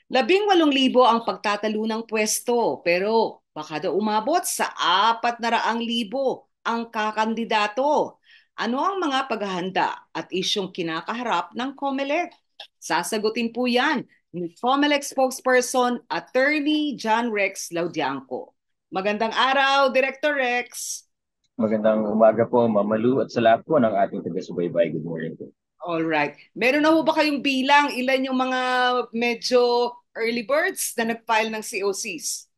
18,000 ang pagtatalo ng pwesto, pero baka daw umabot sa 400,000 ang kakandidato. Ano ang mga paghahanda at isyong kinakaharap ng COMELEC? Sasagutin po yan ni COMELEC spokesperson Attorney John Rex Laudianco. Magandang araw, Director Rex. Magandang umaga po, Mamalu, at sa lahat po ng ating taga-subaybay. Good morning po. All right. Meron na ho ba kayong bilang ilan yung mga medyo early birds na nag-file ng COCs?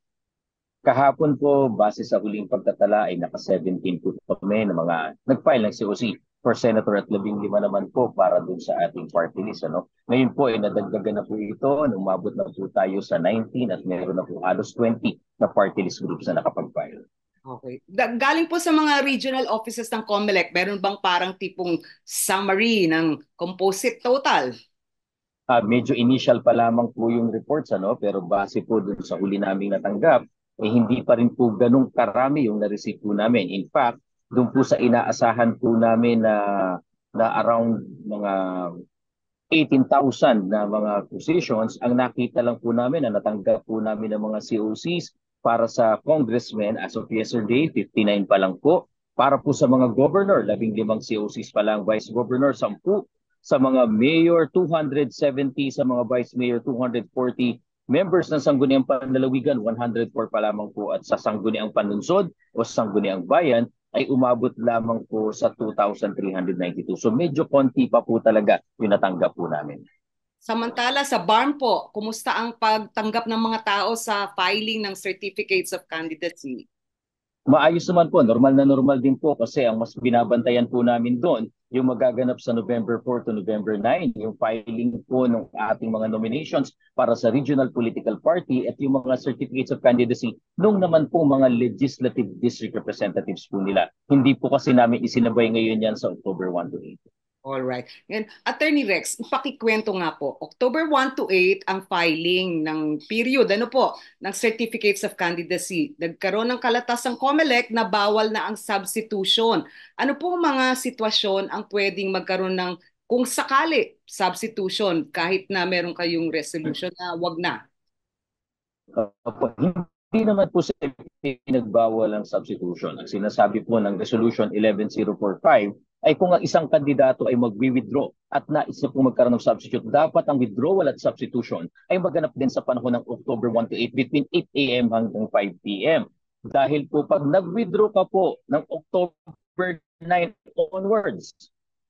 Kahapon po, base sa huling pagtatala, ay naka-17 po kami ng mga nag-file ng COC for Senator at 15 naman po para dun sa ating party list. Ano? Ngayon po, ay nadagdagan na po ito. Umabot na po tayo sa 19 at meron na po halos 20 na party list groups na nakapag-file. Okay. Galing po sa mga regional offices ng COMELEC, meron bang parang tipong summary ng composite total? Medyo initial pa lamang po yung reports, ano? Pero base po dun sa huli naming natanggap, hindi pa rin po ganun karami yung na-receive po namin. In fact, doon po sa inaasahan po namin na around mga 18,000 na mga positions, ang nakita lang po namin na natanggap po namin ng mga COCs para sa congressmen as of yesterday, 59 pa lang po. Para po sa mga governor, 15 COCs pa lang, vice governor, 10. Sa mga mayor, 270. Sa mga vice mayor, 240. Members ng Sangguniang Panlalawigan, 104 pa lamang po. At sa Sangguniang Panunsod o Sangguniang Bayan, ay umabot lamang po sa 2,392. So medyo konti pa po talaga yung natanggap po namin. Samantala sa BARM po, kumusta ang pagtanggap ng mga tao sa filing ng certificates of candidacy? Maayos naman po, normal din po kasi ang mas binabantayan po namin doon, yung magaganap sa November 4 to November 9, yung filing po ng ating mga nominations para sa regional political party at yung mga certificates of candidacy nung naman po mga legislative district representatives po nila. Hindi po kasi namin isinabay ngayon yan sa October 1 to 8. All right. Ngayon, Attorney Rex, ipakikwento nga po, October 1 to 8 ang filing ng period, ano po, ng certificates of candidacy. Nagkaroon ng kalatas ng COMELEC na bawal na ang substitution. Ano po mga sitwasyon ang pwedeng magkaroon ng kung sakali substitution kahit na meron kayong resolution na wag na? Hindi naman po sa pinagbawal ang substitution. Ang sinasabi po ng Resolution 11045 ay kung ang isang kandidato ay mag-withdraw at nais na po magkaroon ng substitute, dapat ang withdrawal at substitution ay maganap din sa panahon ng October 1 to 8 between 8 a.m. hanggang 5 p.m. Dahil po pag nag-withdraw ka po ng October 9 onwards,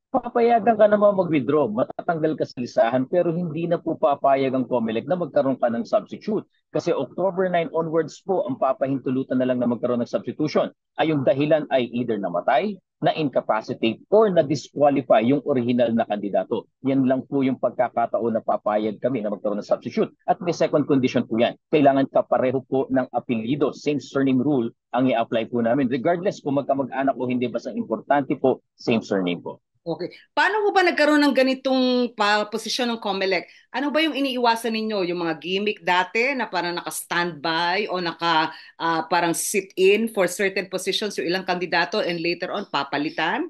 papayagan ka naman mag-withdraw, matatanggal ka sa listahan, pero hindi na po papayag ang COMELEC na magkaroon ka ng substitute. Kasi October 9 onwards po, ang papahintulutan na lang na magkaroon ng substitution ay yung dahilan ay either namatay, na-incapacitate, or na-disqualify yung original na kandidato. Yan lang po yung pagkakataon na papayag kami na magkaroon ng substitute. At may second condition po yan. Kailangan kapareho po ng apelyido, same surname rule ang i-apply po namin. Regardless kung magkamag-anak o hindi, basta importante po, same surname po. Okay. Paano ho ba nagkaroon ng ganitong posisyon ng COMELEC? Ano ba yung iniiwasan ninyo? Yung mga gimmick dati na parang naka-standby o parang sit-in for certain positions yung ilang kandidato and later on papalitan?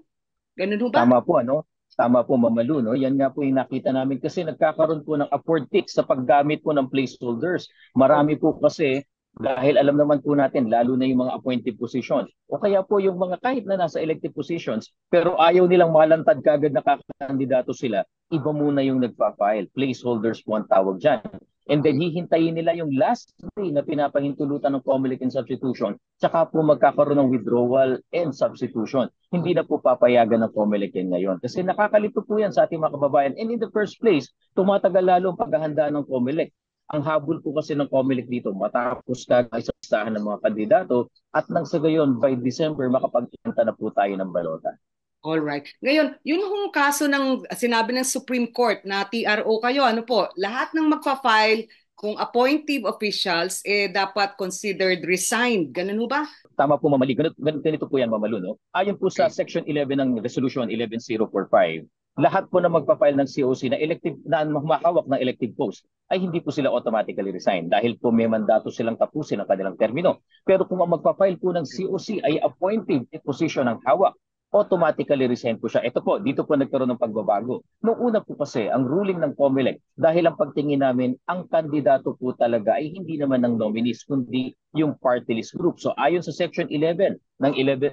Ganun ho ba? Tama po, ano? Tama po, Mamalu, no? Yan nga po yung nakita namin kasi nagkakaroon po ng upward tick sa paggamit po ng placeholders. Marami po kasi dahil alam naman po natin, lalo na yung mga appointed positions. O kaya po yung mga kahit na nasa elective positions, pero ayaw nilang malantad kagad na kakandidato sila, iba muna yung nagpa-file. Placeholders po ang tawag dyan. And then hihintayin nila yung last day na pinapahintulutan ng COMELEC and substitution, tsaka po magkakaroon ng withdrawal and substitution. Hindi na po papayagan ng COMELEC yan ngayon. Kasi nakakalito po yan sa ating mga kababayan. And in the first place, tumatagal lalo ang paghahanda ng COMELEC. Ang habol po kasi ng COMELEC dito, matapos ka sa listahan ng mga kandidato at nang sa gayon, by December, makapagpunta na po tayo ng balota. All right. Ngayon, yun hong kaso ng sinabi ng Supreme Court na TRO kayo, ano po, lahat ng magfa-file kung appointive officials, dapat considered resigned. Ganun ho ba? Tama po, Mamali. Ganito po yan, Mamalu. No? Ayon po sa Okay. Section 11 ng Resolution 11045, lahat po na magpa-file ng COC na elective na humahawak ng elective post ay hindi po sila automatically resign dahil po may mandato silang tapusin ang kanilang termino. Pero kung ang magpa-file po ng COC ay appointive position ang hawak automatically resign po siya. Ito po, dito po nagkaroon ng pagbabago. Noong una po kasi, ang ruling ng COMELEC, dahil ang pagtingin namin, ang kandidato po talaga ay hindi naman ng nominees, kundi yung party list group. So ayon sa Section 11 ng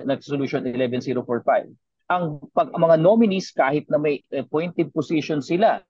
Resolution 11045, ang mga nominees kahit na may appointed position sila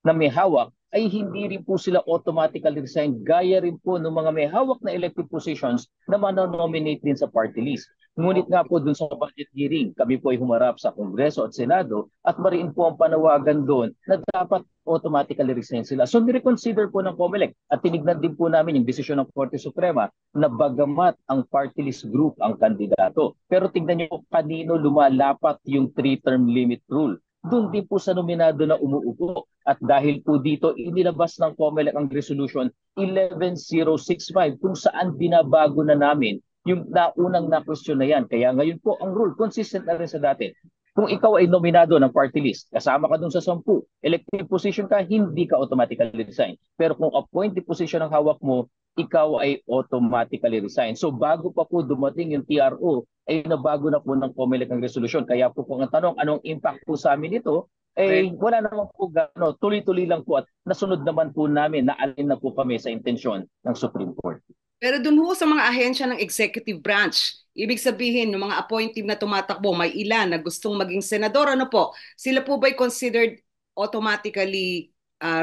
na may hawak, ay hindi rin po sila automatically resign. Gaya rin po ng mga may hawak na elected positions na manonominate din sa party list. Ngunit nga po dun sa budget hearing, kami po ay humarap sa Kongreso at Senado at mariin po ang panawagan doon na dapat automatically resign sila. So nireconsider po ng COMELEC at tinignan din po namin yung desisyon ng Korte Suprema na bagamat ang party list group ang kandidato. Pero tignan niyo kanino lumalapat yung 3-term limit rule. Doon din po sa nominado na umuupo. At dahil po dito, inilabas ng COMELEC ang Resolution 11065 kung saan binabago na namin yung naunang na-question na yan. Kaya ngayon po, ang rule, consistent na rin sa dati. Kung ikaw ay nominado ng party list, kasama ka dun sa 10, elective position ka, hindi ka automatically resign. Pero kung appointed position ang hawak mo, ikaw ay automatically resign. So bago pa po dumating yung TRO, ay nabago na po ng COMELEC ang resolution. Kaya po kung ang tanong, anong impact po sa amin ito, eh wala naman po gano, tuloy-tuloy lang po at nasunod naman po namin, naalin na po kami sa intensyon ng Supreme Court. Pero dun ho sa mga ahensya ng executive branch, ibig sabihin, yung mga appointee na tumatakbo, may ilan na gustong maging senador, ano po, sila po ba'y considered automatically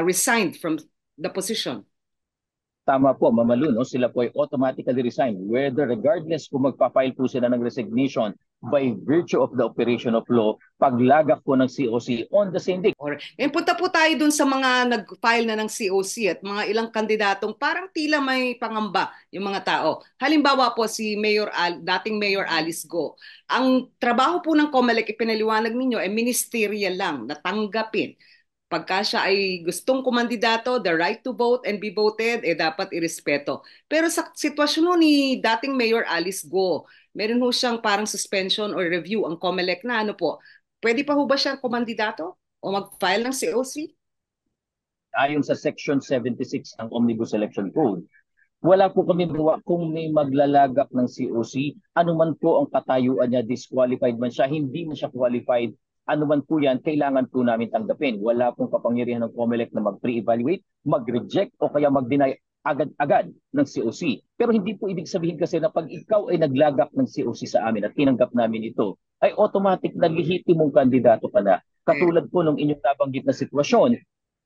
resigned from the position? Tama po, Mamalu, no? Sila po ay automatically resign whether regardless kung magpa-file po sila ng resignation by virtue of the operation of law, paglagak po ng COC on the same day. Punta po tayo dun sa mga nag-file na ng COC at mga ilang kandidatong parang tila may pangamba yung mga tao. Halimbawa po si dating Mayor Alice Go. Ang trabaho po ng COMELEC, ipinaliwanag ninyo, ay ministerial lang, natanggapin. Pagka siya ay gustong kumandidato, the right to vote and be voted, dapat irespeto. Pero sa sitwasyon ni dating Mayor Alice Go, meron ho siyang parang suspension or review ang COMELEC na ano po, pwede pa ho ba siyang kumandidato o mag-file ng COC? Ayon sa Section 76 ng Omnibus Election Code, wala po kami gawa kung may maglalagak ng COC, anuman po ang katayuan niya, disqualified man siya, hindi man siya qualified, anuman po yan, kailangan po namin tanggapin. Wala pong kapangyarihan ng COMELEC na mag-pre-evaluate, mag-reject o kaya mag-deny agad-agad ng COC. Pero hindi po ibig sabihin kasi na pag ikaw ay naglagak ng COC sa amin at tinanggap namin ito, ay automatic na lehitimong kandidato ka na. Katulad po ng inyong nabanggit na sitwasyon,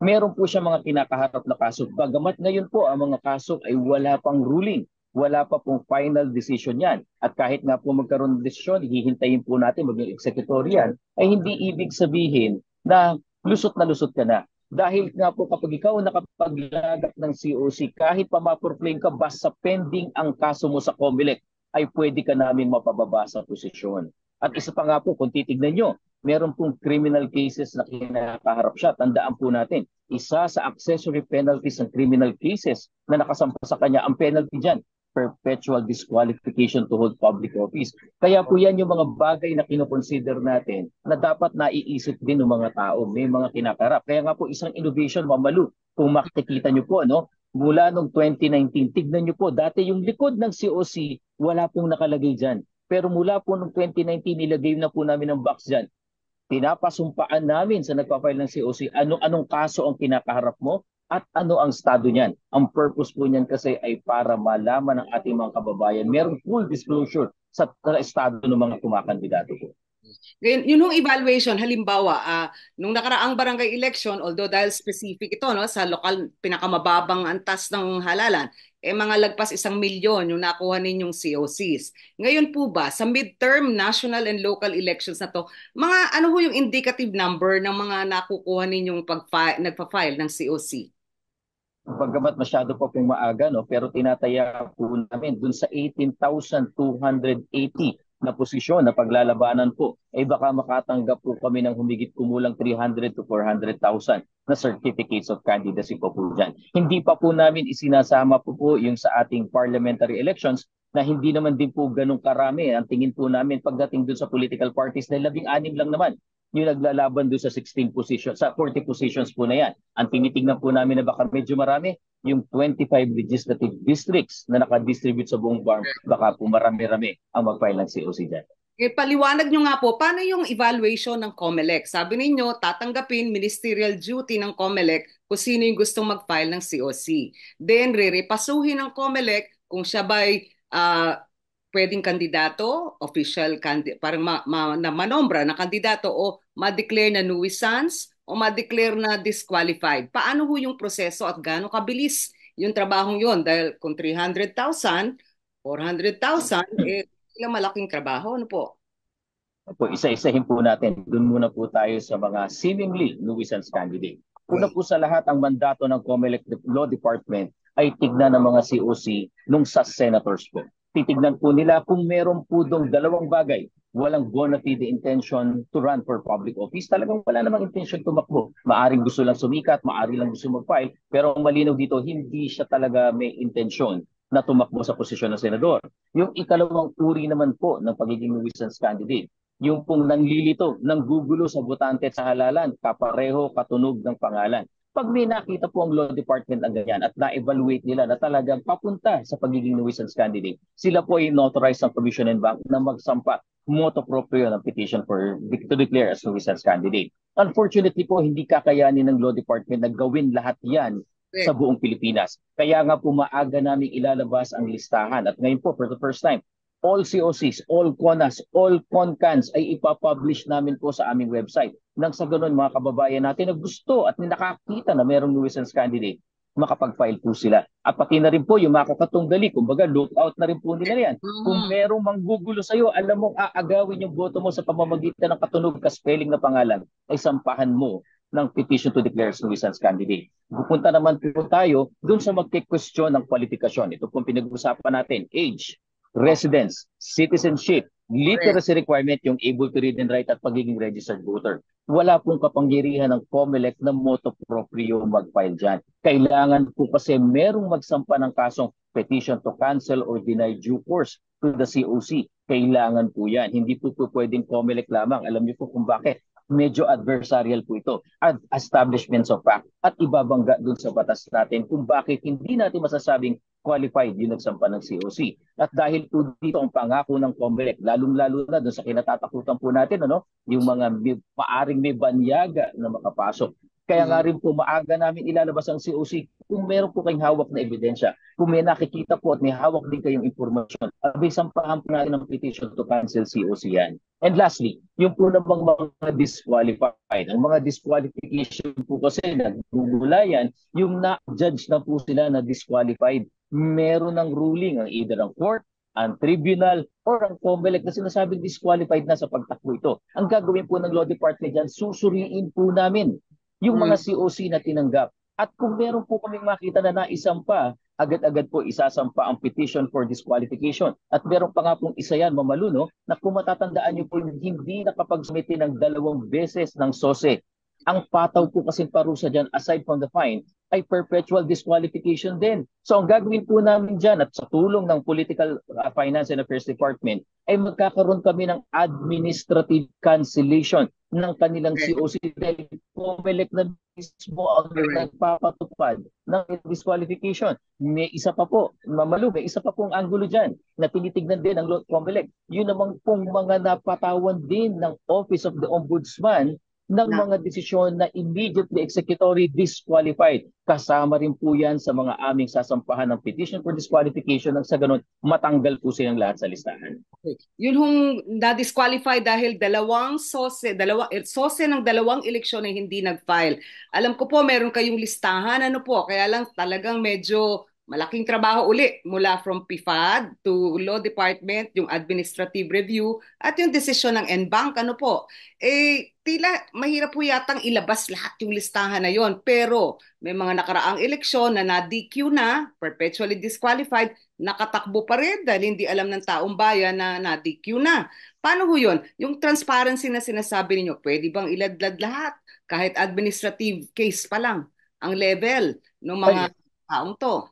meron po siya mga kinakaharap na kaso. Bagamat ngayon po ang mga kaso ay wala pang ruling, wala pa pong final decision yan. At kahit nga po magkaroon ng desisyon, hihintayin po natin maging executorial, ay hindi ibig sabihin na lusot ka na. Dahil nga po kapag ikaw nakapaglagak ng COC, kahit pa ma-proclaim ka, basta pending ang kaso mo sa COMELEC, ay pwede ka namin mapababa sa posisyon. At isa pa nga po, kung titignan nyo, meron pong criminal cases na kinakaharap siya. Tandaan po natin, isa sa accessory penalties ng criminal cases na nakasampa sa kanya, ang penalty dyan, perpetual disqualification to hold public office. Kaya po yan yung mga bagay na kinoconsider natin na dapat naiisip din ng mga tao, may mga kinakarap. Kaya nga po isang innovation, Mamalu, kung makikita nyo po, no, mula noong 2019, tignan nyo po, dati yung likod ng COC, wala pong nakalagay dyan. Pero mula po noong 2019, nilagay na po namin ng box dyan. Pinapasumpaan namin sa nagpa-file ng COC anong kaso ang kinakaharap mo at ano ang estado niyan. Ang purpose po niyan kasi ay para malaman ng ating mga kababayan, merong full disclosure sa estado ng mga kumakandidato po. Yun yung evaluation, halimbawa, nung nakaraang barangay election, although dahil specific ito, no, sa lokal, pinakamababang antas ng halalan, mga lagpas 1 milyon yung nakuha ninyong COCs. Ngayon po ba, sa midterm, national and local elections na to, mga ano ho yung indicative number ng mga nakukuha ninyong nagpa-file ng COC? Bagamat masyado pa pong maaga, no, pero tinataya po namin dun sa 18,280 na posisyon na paglalabanan po, ay baka makatanggap po kami ng humigit kumulang 300 to 400,000 na certificates of candidacy po dyan. Hindi pa po namin isinasama po yung sa ating parliamentary elections na hindi naman din po ganun karami. Ang tingin po namin pagdating dun sa political parties na 16 lang naman yung naglalaban doon sa 16 positions, sa 40 positions po na yan. Ang tinitingnan po namin na baka medyo marami, yung 25 legislative districts na nakadistribute sa buong farm, baka po marami-rami ang mag-file ng COC dyan. Paliwanag nyo nga po, paano yung evaluation ng COMELEC? Sabi ninyo, tatanggapin ministerial duty ng COMELEC kung sino yung gustong mag-file ng COC. Then, re-repasuhin ng COMELEC kung siya ba'y pwedeng kandidato, official, parang na manombra na kandidato o ma-declare na nuisance o ma-declare na disqualified. Paano ho yung proseso at gaano kabilis yung trabahong yon? Dahil kung 300,000, 400,000, ilang malaking trabaho, ano po? Po, isa-isahin po natin. Doon muna po tayo sa mga seemingly nuisance candidate. Una Okay. po sa lahat, ang mandato ng COMELEC Law Department ay tignan ng mga COC nung sa senators po. Titignan po nila kung meron po dong dalawang bagay. Walang bona fide intention to run for public office. Talagang wala namang intention tumakbo. Maaring gusto lang sumikat, maaring lang gusto mag-file. Pero ang malinaw dito, hindi siya talaga may intention na tumakbo sa posisyon ng senador. Yung ikalawang uri naman po ng pagiging nuisance candidate, yung pong nanlilito, nanggugulo sa botante at sa halalan, kapareho, katunog ng pangalan. Pag may nakita po ang law department ng ganyan at na-evaluate nila na talagang papunta sa pagiging nuisance candidate, sila po ay authorized ng Commission and Bank na magsampa motu proprio ng petition to declare as nuisance candidate. Unfortunately po, hindi kakayanin ng law department na gawin lahat yan sa Correct. buong Pilipinas. Kaya nga po maaga namin ilalabas ang listahan. At ngayon po, for the first time, all COCs, all CONAS, all CONCANs ay ipapublish namin po sa aming website. Nang sa ganun mga kababayan natin na gusto at nakakita na merong nuisance candidate, makapag-file po sila. At pati na rin po yung mga kakatunggali, kumbaga lookout na rin po nila yan. Kung Mhm. merong manggugulo sa'yo, alam mong aagawin yung boto mo sa pamamagitan ng katunog ka-spelling na pangalan, ay sampahan mo ng petition to declare as nuisance candidate. Pupunta naman po tayo dun sa magke-question ng kwalifikasyon. Ito pong pinag-usapan natin, age, Oh, residence, citizenship, correct. literacy requirement, yung able to read and write at pagiging registered voter. Wala pong kapangyarihan ng COMELEC na motu proprio mag-file dyan. Kailangan po kasi merong magsampa ng kasong petition to cancel or deny due course to the COC. Kailangan po yan. Hindi po pwedeng COMELEC lamang. Alam niyo po kung bakit. Medyo adversarial po ito at establishments of fact at ibabangga dun sa batas natin kung bakit hindi natin masasabing qualified yung nagsampa ng COC. At dahil po dito ang pangako ng COMELEC, lalong-lalo na doon sa kinatatakutan po natin, yung mga maaring may banyaga na makapasok. Kaya nga Mm. rin po maaga namin ilalabas ang COC kung meron po kayong hawak na ebidensya. Kung may nakikita po at may hawak din kayong informasyon, abay sampahan po natin ng petition to cancel COC yan. And lastly, yung po namang mga disqualified. Ang mga disqualification po kasi nagugula yan, yung na-judge na po sila na disqualified. Meron ng ruling ang either ang court, ang tribunal, or ang COMELEC na sinasabing disqualified na sa pagtakbo ito. Ang gagawin po ng Law Department dyan, susuriin po namin yung Mm. mga COC na tinanggap. At kung meron po kaming makita na naisampa, agad-agad po isasampa ang petition for disqualification. At meron pa nga pong isa yan, mamaluno, na kung matatandaan niyo po hindi nakapagsumite ng 2 beses ng SOSE. Ang pataw po kasing parusa dyan, aside from the fine, ay perpetual disqualification din. So ang gagawin po namin dyan at sa tulong ng Political Finance and Affairs Department ay magkakaroon kami ng administrative cancellation ng kanilang Correct. COC dahil COMELEC na mismo ang Correct. nagpapatupad ng disqualification. May isa pa po, Mamalu, may isa pa pong angulo dyan na tinitignan din ng COMELEC. Yun namang pong mga napatawan din ng Office of the Ombudsman ng Na, mga desisyon na immediately executory disqualified. Kasama rin po yan sa mga aming sasampahan ng petition for disqualification nang sa ganun matanggal po silang lahat sa listahan. okay. Yun hong na-disqualify dahil sose ng dalawang eleksyon ay hindi nag-file. Alam ko po, meron kayong listahan, ano po, kaya lang talagang medyo malaking trabaho uli mula from PIFAD to Law Department, yung administrative review, at yung desisyon ng NBank, ano po. Tila mahirap po yatang ilabas lahat yung listahan na yon. Pero may mga nakaraang eleksyon na na-DQ na, perpetually disqualified, nakatakbo pa rin dahil hindi alam ng taong bayan na na-DQ na. Paano ho yun? Yung transparency na sinasabi ninyo, pwede bang iladlad lahat? Kahit administrative case pa lang ang level ng mga Ay, taong to.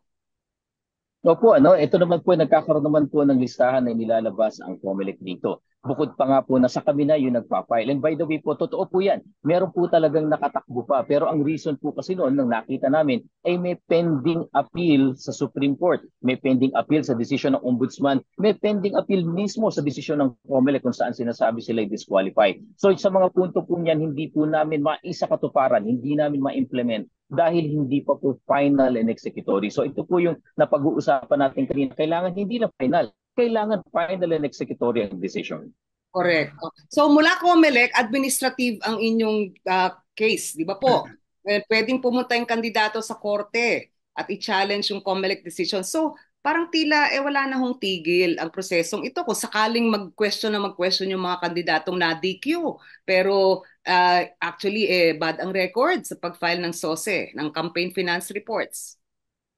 Opo, ito naman po, nagkakaroon naman po ng listahan na nilalabas ang COMELEC dito. Bukod pa nga po na sa kami na yung nagpa-file. And by the way po, totoo po yan. Meron po talagang nakatakbo pa. Pero ang reason po kasi noon, nang nakita namin, ay may pending appeal sa Supreme Court. May pending appeal sa desisyon ng Ombudsman. May pending appeal mismo sa desisyon ng COMELEC kung saan sinasabi sila disqualified. So sa mga punto po niyan, hindi po namin maisakatuparan, hindi namin ma-implement dahil hindi pa po final and executory. So ito po yung napag-uusapan natin kanina. Kailangan hindi lang final, kailangan final and executory ang decision. Correct. So mula COMELEC, administrative ang inyong case, di ba po? Pwedeng pumunta yung kandidato sa korte at i-challenge yung COMELEC decision. So parang tila wala na hong tigil ang prosesong ito kung sakaling mag-question yung mga kandidatong na-DQ. Pero actually bad ang record sa pag-file ng SOSE, ng campaign finance reports.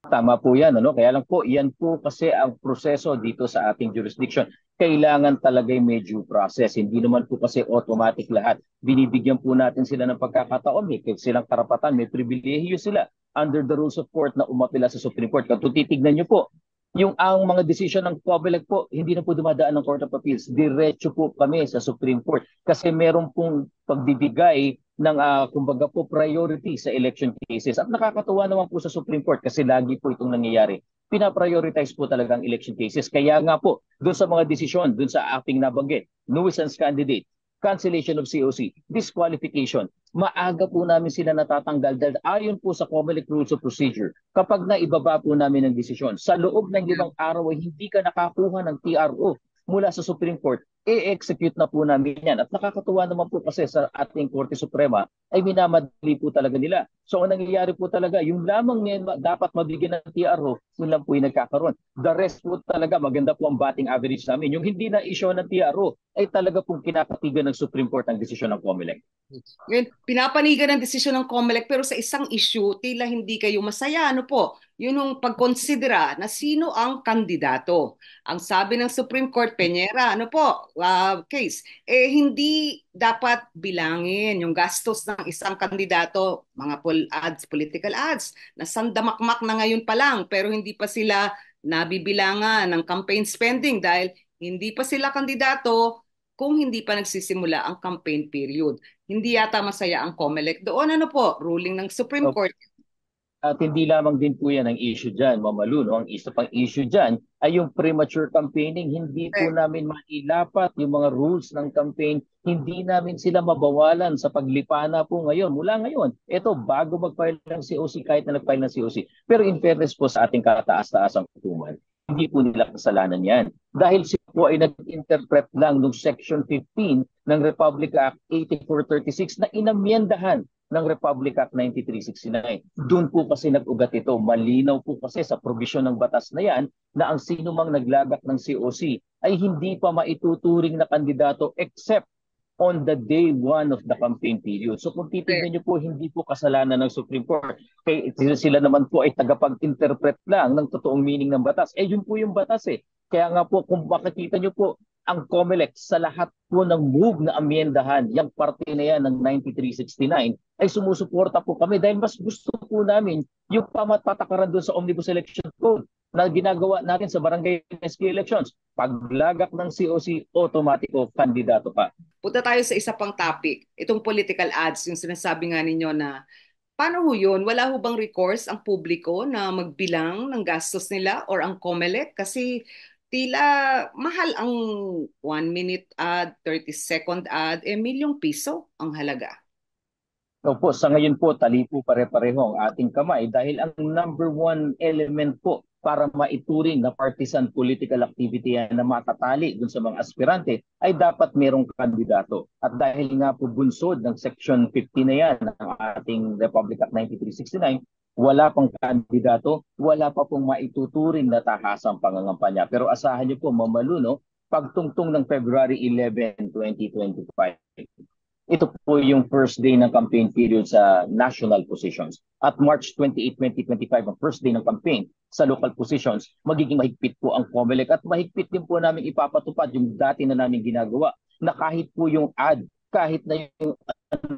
Tama po yan. Ano? Kaya lang po, yan po kasi ang proseso dito sa ating jurisdiction. Kailangan talaga may due process. Hindi naman po kasi automatic lahat. Binibigyan po natin sila ng pagkakataon. May silang karapatan, may pribilehiyo sila under the rules of court na umapila sa Supreme Court. Kung titignan nyo po, ang mga desisyon ng COMELEC po, hindi na po dumadaan ng Court of Appeals. Diretso po kami sa Supreme Court kasi meron pong pagbibigay ng kumbaga po priority sa election cases. At nakakatuwa naman po sa Supreme Court kasi lagi po itong nangyayari. Pinaprioritize po talaga ang election cases. Kaya nga po, doon sa mga desisyon, doon sa ating nabanggit, nuisance candidate, cancellation of COC, disqualification, maaga po namin sila natatanggal dahil ayon po sa COMELEC Rules of Procedure, kapag naibaba po namin ang desisyon, sa loob ng 5 araw ay hindi ka nakakuha ng TRO mula sa Supreme Court, i-execute na po namin yan. At nakakatuwa naman po kasi sa ating Korte Suprema ay minamadali po talaga nila. So ang nangyayari po talaga, yung lamang dapat mabigyan ng TRO, yun lang po yung nagkakaroon. The rest po talaga, maganda po ang batting average namin. Yung hindi na issue ng TRO ay talaga pong kinakatigan ng Supreme Court ang desisyon ng COMELEC. Ngayon, pinapanigan ng desisyon ng COMELEC pero sa isang issue, tila hindi kayo masaya. Ano po? Yun yung pagkonsidera na sino ang kandidato. Ang sabi ng Supreme Court, Peñera, ano po, case, hindi dapat bilangin yung gastos ng isang kandidato, mga ads, political ads, na sandamakmak na ngayon pa lang pero hindi pa sila nabibilangan ng campaign spending dahil hindi pa sila kandidato kung hindi pa nagsisimula ang campaign period. Hindi yata masaya ang COMELEC doon. Ano po, ruling ng Supreme So, Court. at hindi lamang din po yan ang issue dyan, Mamalu. No? Ang isa pang issue dyan ay yung premature campaigning. Hindi po Correct. namin mailapat yung mga rules ng campaign. Hindi namin sila mabawalan sa paglipana po ngayon. Mula ngayon, ito bago mag-file ng COC, kahit na nag-file ng COC. Pero in fairness po sa ating kataas-taasang hukuman, hindi po nila kasalanan yan. Dahil sila po ay nag-interpret lang ng Section 15 ng Republic Act 8436 na inamyendahan ng Republic Act 9369. Doon po kasi nag-ugat ito. Malinaw po kasi sa provision ng batas na yan na ang sino mang naglagak ng COC ay hindi pa maituturing na kandidato except on the day 1 of the campaign period. So kung titignan niyo po, hindi po kasalanan ng Supreme Court. Kaya sila naman po ay tagapag-interpret lang ng totoong meaning ng batas. Yun po yung batas eh. Kaya nga po, kung makikita niyo po, ang COMELEC sa lahat po ng move na amyendahan, yung parte na yan ng 9369, ay sumusuporta po kami dahil mas gusto po namin yung patakaran doon sa Omnibus Election Code na ginagawa natin sa barangay SK elections. Paglagak ng COC, automatiko kandidato pa. Punta tayo sa isa pang topic. Itong political ads, yung sinasabi nga ninyo na paano ho yun? Wala ho bang recourse ang publiko na magbilang ng gastos nila or ang COMELEC? Kasi tila mahal ang 1 minute ad, 30-second ad, milyong piso ang halaga. Opo, sa ngayon po, tali po pare-pareho ang ating kamay dahil ang number one element po para maituring na partisan political activity yan na matatali dun sa mga aspirante ay dapat merong kandidato. At dahil nga po bunsod ng Section 50 na yan ng ating Republic Act 9369, wala pang kandidato, wala pa pong maituturing na tahasang pangangampanya. Pero asahan niyo po, Mamaluno, pagtungtong ng February 11, 2025. Ito po yung first day ng campaign period sa national positions. At March 28, 2025, ang first day ng campaign sa local positions, magiging mahigpit po ang COMELEC at mahigpit din po namin ipapatupad yung dati na namin ginagawa na kahit po yung ad, kahit na yung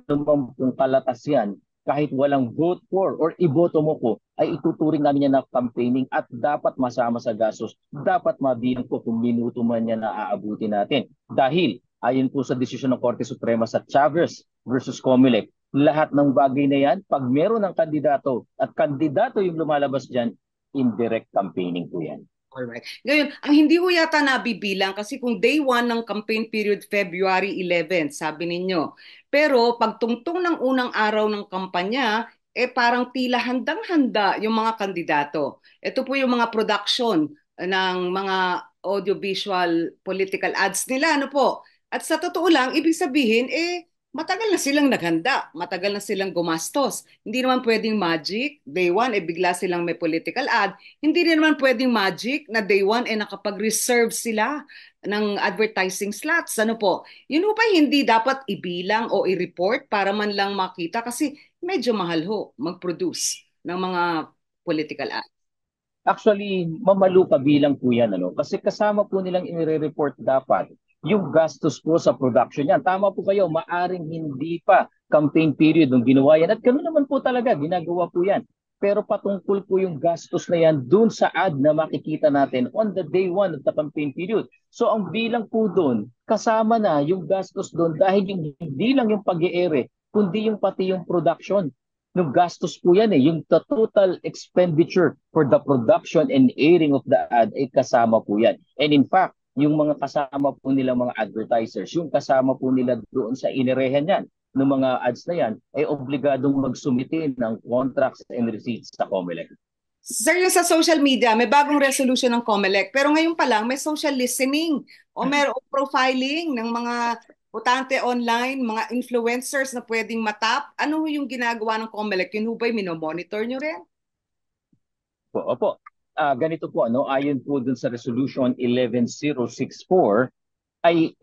anumang kalatas yan, kahit walang vote for or iboto mo ko, ay ituturing namin yan na campaigning at dapat masama sa gastos, dapat mabilang po kung minuto man yan na aabuti natin. Dahil Ayon po sa desisyon ng Korte Suprema sa Chavez versus Comelec, lahat ng bagay na yan, pag meron ng kandidato at kandidato yung lumalabas dyan, indirect campaigning po yan. Alright. Ngayon, ang hindi ko yata nabibilang kasi kung day 1 ng campaign period, February 11, sabi ninyo. Pero pagtungtong ng unang araw ng kampanya, parang tila handang-handa yung mga kandidato. Ito po yung mga production ng mga audiovisual political ads nila, ano po. At sa totoo lang, ibig sabihin, matagal na silang naghanda, matagal na silang gumastos. Hindi naman pwedeng magic, day 1, bigla silang may political ad. Hindi rin naman pwedeng magic na day 1 nakapag-reserve sila ng advertising slots. Ano po? Yun po ba hindi dapat ibilang o i-report para man lang makita kasi medyo mahal ho mag-produce ng mga political ad. Actually, mamalu bilang po yan. Ano? Kasi kasama po nilang i-report dapat yung gastos po sa production yan. Tama po kayo, maaring hindi pa campaign period nung ginawa yan. At ganoon naman po talaga, ginagawa po yan. Pero patungkol po yung gastos na yan dun sa ad na makikita natin on the day 1 of the campaign period. So ang bilang po dun, kasama na yung gastos dun dahil yung, hindi lang yung pag-i-ere, kundi yung pati yung production. Nung gastos po yan yung total expenditure for the production and airing of the ad ay kasama po yan. And in fact, yung mga kasama po nila mga advertisers, yung kasama po nila doon sa inirehan yan, ng mga ads na yan, ay obligadong magsumite ng contracts and receipts sa COMELEC. Sir, yung sa social media, may bagong resolution ng COMELEC, pero ngayon pa lang may social listening o merong profiling ng mga botante online, mga influencers na pwedeng matap. Ano yung ginagawa ng COMELEC? Yun ba'y minomonitor nyo rin? Opo. Ganito po, ayon po dun sa Resolution 11064, ay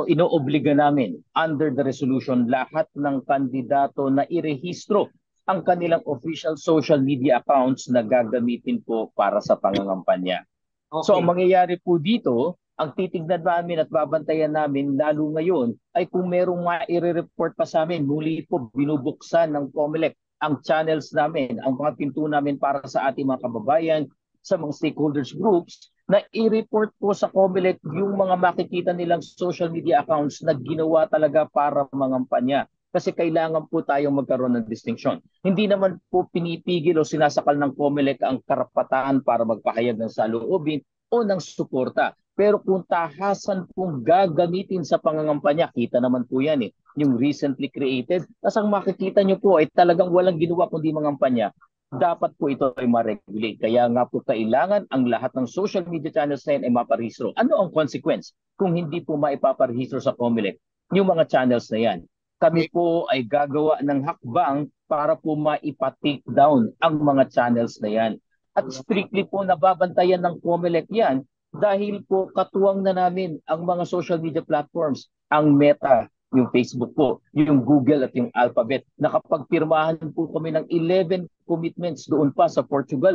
inoobliga namin under the resolution lahat ng kandidato na irehistro ang kanilang official social media accounts na gagamitin po para sa pangangampanya. Okay. So ang mangyayari po dito, ang titignan namin at babantayan namin lalo ngayon ay kung merong maire-report pa sa amin, muli po binubuksan ng COMELEC ang channels namin, ang mga pinto namin para sa ating mga kababayan, sa mga stakeholders groups, na i-report po sa COMELEC yung mga makikita nilang social media accounts na ginawa talaga para mangampanya. Kasi kailangan po tayong magkaroon ng distinction. Hindi naman po pinipigil o sinasakal ng COMELEC ang karapatan para magpahayag ng saloobin o ng suporta. Pero kung tahasan pong gagamitin sa pangangampanya, kita naman po yan yung recently created. Tapos ang makikita nyo po ay talagang walang ginawa kundi mangampanya. Dapat po ito ay ma-regulate. Kaya nga po kailangan ang lahat ng social media channels na yan ay maparehistro. Ano ang consequence kung hindi po maipaparehistro sa COMELEC yung mga channels na yan? Kami po ay gagawa ng hakbang para po maipa-take down ang mga channels na yan. At strictly po nababantayan ng COMELEC yan dahil po katuwang na namin ang mga social media platforms, ang Meta, yung Facebook po, yung Google at yung Alphabet. Nakapagpirmahan po kami ng 11 commitments doon pa sa Portugal,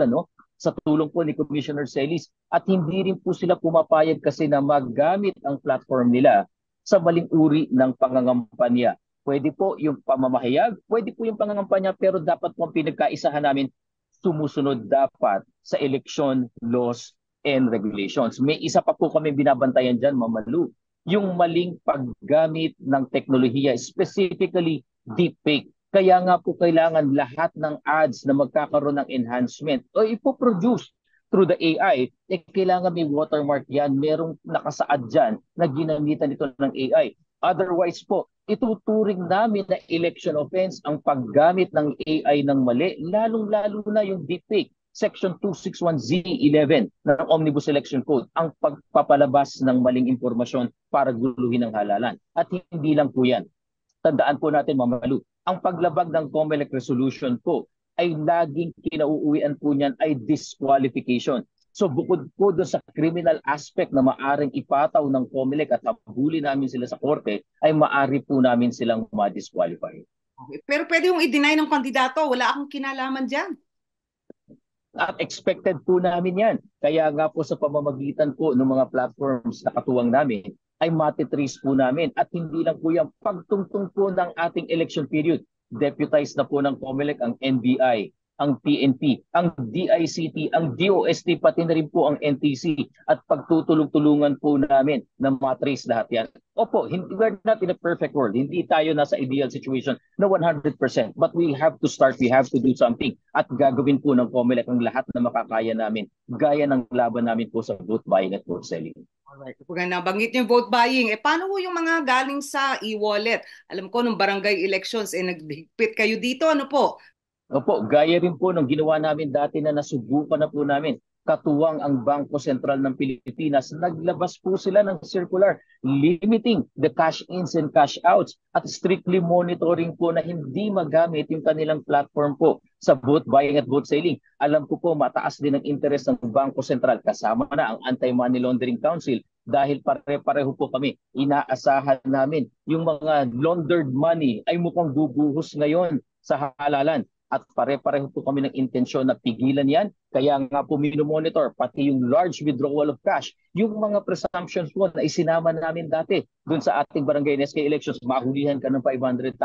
sa tulong po ni Commissioner Celis. At hindi rin po sila pumapayag kasi na magamit ang platform nila sa maling uri ng pangangampanya. Pwede po yung pamamahayag, pwede po yung pangangampanya, pero dapat po ang pinagkaisahan namin, sumusunod dapat sa election laws and regulations. May isa pa po kami binabantayan dyan, Mamalu, yung maling paggamit ng teknolohiya, specifically deepfake. Kaya nga po kailangan lahat ng ads na magkakaroon ng enhancement o ipoproduce through the AI, kailangan may watermark yan, merong nakasaad dyan na ginamitan ito ng AI. Otherwise po, ituturing namin na election offense ang paggamit ng AI ng mali, lalong-lalo na yung deepfake. Section 261Z11 ng Omnibus Election Code, ang pagpapalabas ng maling impormasyon para guluhin ang halalan. At hindi lang po yan. Tandaan po natin, Mamalu, ang paglabag ng COMELEC resolution po ay laging kinauuwian po niyan ay disqualification. So bukod po doon sa criminal aspect na maaring ipataw ng COMELEC at habulin namin sila sa korte, ay maari po namin silang ma-disqualify. Okay. Pero pwede yung i-deny ng kandidato, wala akong kinalaman dyan. At expected po namin yan. Kaya nga po sa pamamagitan po ng mga platforms na katuwang namin, ay matitrace po namin. At hindi lang po yan, pagtungtong po ng ating election period, deputized na po ng COMELEC ang NBI, ang PNP, ang DICT, ang DOST, pati na rin po ang NTC at pagtutulong-tulungan po namin na matrace lahat yan. Opo, we're not in a perfect world. Hindi tayo nasa ideal situation na 100%. But we have to start, we have to do something. At gagawin po ng COMELEC ang lahat na makakaya namin, gaya ng laban namin po sa vote buying at vote selling. Alright. Kung nabanggit niyo yung vote buying, paano ho yung mga galing sa e-wallet? Alam ko, nung barangay elections, naghigpit kayo dito, ano po? Opo, gaya rin po nung ginawa namin dati na nasubukan na po namin. Katuwang ang Bangko Sentral ng Pilipinas, naglabas po sila ng circular limiting the cash-ins and cash-outs at strictly monitoring po na hindi magamit yung kanilang platform po sa vote buying at vote selling. Alam ko po mataas din ang interest ng Bangko Sentral kasama na ang Anti-Money Laundering Council dahil pare-pareho po kami. Inaasahan namin yung mga laundered money ay mukhang bubuhos ngayon sa halalan. At pare-pareho po kami ng intensyon na pigilan yan. Kaya nga po minomonitor pati yung large withdrawal of cash. Yung mga presumptions po na isinama namin dati dun sa ating barangay NSK elections, mahulihan ka ng 500,000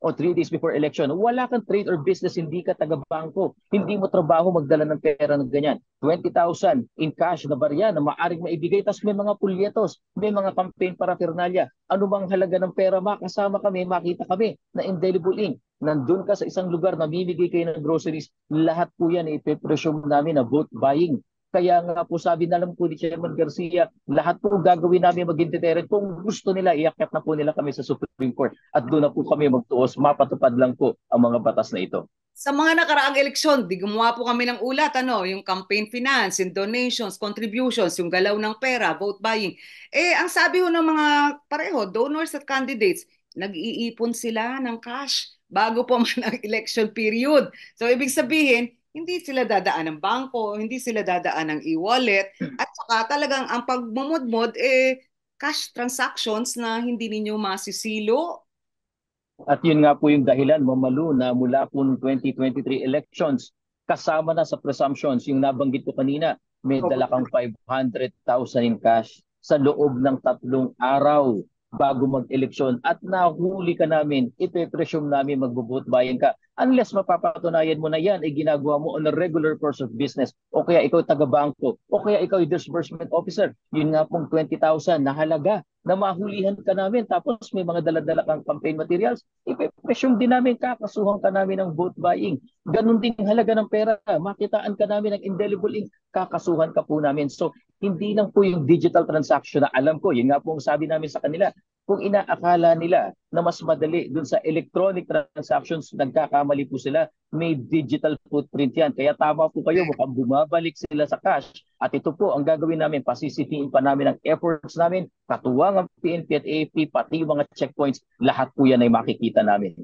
o 3 days before election. Wala kang trade or business, hindi ka taga-bangko. Hindi mo trabaho magdala ng pera ng ganyan. 20,000 in cash na barya na maaring maibigay. Tapos may mga pulyetos, may mga campaign paraphernalia. Ano bang halaga ng pera? Makasama kami, makita kami na indelible ink. Nandun ka sa isang lugar, namimigay kayo ng groceries, lahat po yan ipipresume namin na vote buying. Kaya nga po sabi na lang po ni Chairman Garcia, lahat po gagawin namin mag-deterrent. Kung gusto nila, iakyat na po nila kami sa Supreme Court at doon na po kami magtuos, mapatupad lang po ang mga batas na ito. Sa mga nakaraang eleksyon, di gumawa po kami ng ulat, yung campaign finance, yung donations, contributions, yung galaw ng pera, vote buying. Ang sabi ho ng mga pareho, donors at candidates, nag-iipon sila ng cash bago po man ang election period. So, ibig sabihin, hindi sila dadaan ng bangko, hindi sila dadaan ng e-wallet, at saka talagang ang pagmumudmod, cash transactions na hindi ninyo masisilo. At yun nga po yung dahilan, Mamalu, na mula po ng 2023 elections, kasama na sa presumptions, yung nabanggit ko kanina, may dala kang 500,000 in cash sa loob ng 3 araw bago mag-eleksyon at nahuli ka namin, ipe-presume namin magbo-vote buying ka. Unless mapapatunayan mo na yan ay ginagawa mo on a regular course of business o kaya ikaw taga-bangko o kaya ikaw disbursement officer. Yun nga pong 20,000 na halaga na mahulihan ka namin tapos may mga dala-dala kang campaign materials, ipe-presume din namin kakasuhan ka namin ng vote buying. Ganun din halaga ng pera, makitaan ka namin ng indelible ink, kakasuhan ka po namin. So hindi lang po yung digital transaction na alam ko, yun nga po ang sabi namin sa kanila, kung inaakala nila na mas madali dun sa electronic transactions, nagkakamali po sila, may digital footprint yan. Kaya tama po kayo, mukhang bumabalik sila sa cash. At ito po ang gagawin namin, pasisitiin pa namin ang efforts namin, katuwang ang PNP at AFP, pati yung mga checkpoints, lahat po yan ay makikita namin.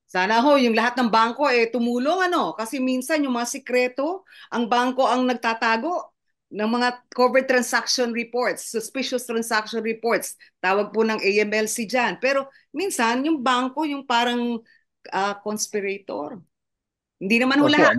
Sana ho, yung lahat ng bangko tumulong kasi minsan yung mga sikreto, ang bangko ang nagtatago ng mga covered transaction reports, suspicious transaction reports, tawag po ng AMLC dyan. Pero minsan yung bangko yung parang conspirator. Hindi naman ho Opo, lahat.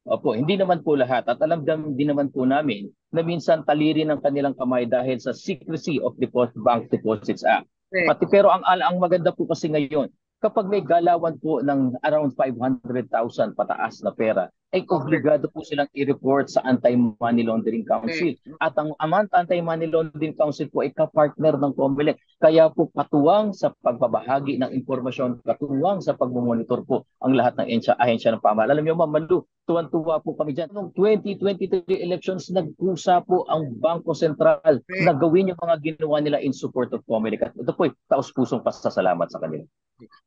Opo, hindi naman po lahat. At alam din naman po namin na minsan taliri ng kanilang kamay dahil sa Secrecy of Bank Deposits Act. Correct. Pero ang maganda po kasi ngayon, kapag may galawan po ng around 500,000 pataas na pera, ay obligado po silang i-report sa Anti-Money Laundering Council. At ang Anti-Money Laundering Council po ay kapartner ng COMELEC. Kaya po katuwang sa pagbabahagi ng impormasyon, katuwang sa pagmumonitor po ang lahat ng ahensya ng pamahalaan. Alam niyo, Ma'am Malu, tuwan-tuwa po kami dyan. Noong 2023 elections, nagkusa po ang Bangko Sentral na gawin yung mga ginawa nila in support of COMELEC. At ito po ay taos-pusong pasasalamat sa kanila.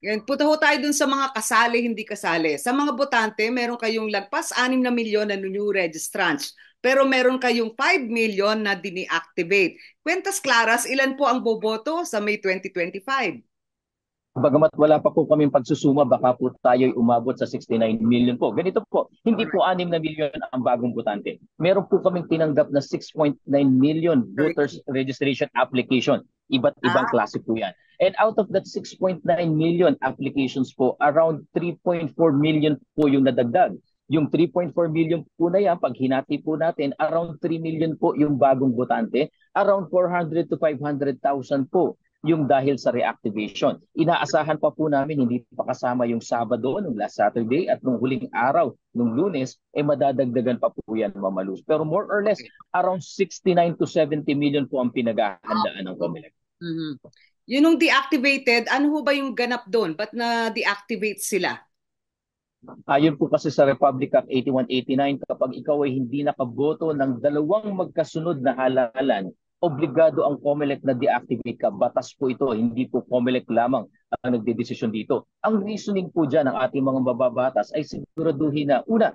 Yan, punta ho tayo dun sa mga kasali, hindi kasali. Sa mga botante, meron kayong lagpas 6 na milyon na new registrants. Pero meron kayong 5 million na dini-activate. Kwentas claras, ilan po ang boboto sa May 2025? Bagamat wala pa po kaming pagsusuma, baka po tayo'y umabot sa 69 million po. Ganito po, hindi po 6 na milyon ang bagong botante. Meron po kaming tinanggap na 6.9 million voters registration application. Iba't ibang klase po yan. And out of that 6.9 million applications po, around 3.4 million po yung nadagdag. Yung 3.4 million po na yan, pag hinati po natin, around 3 million po yung bagong botante, around 400 to 500,000 po yung dahil sa reactivation. Inaasahan pa po namin, hindi pa kasama yung Sabado, nung last Saturday, at nung huling araw, nung Lunes, madadagdagan pa po yan, Mama Luz. Pero more or less, around 69 to 70 million po ang pinaghahandaan ng COMELEC. Mhm. Yun nung deactivated, ano ho ba yung ganap doon? Ba't na-deactivate sila? Ayon po kasi sa Republic Act 8189, kapag ikaw ay hindi nakaboto ng dalawang magkasunod na halalan, obligado ang COMELEC na deactivate ka. Batas po ito, hindi po COMELEC lamang ang nagdedesisyon dito. Ang reasoning po dyan ng ating mga mababatas ay siguraduhin na, una,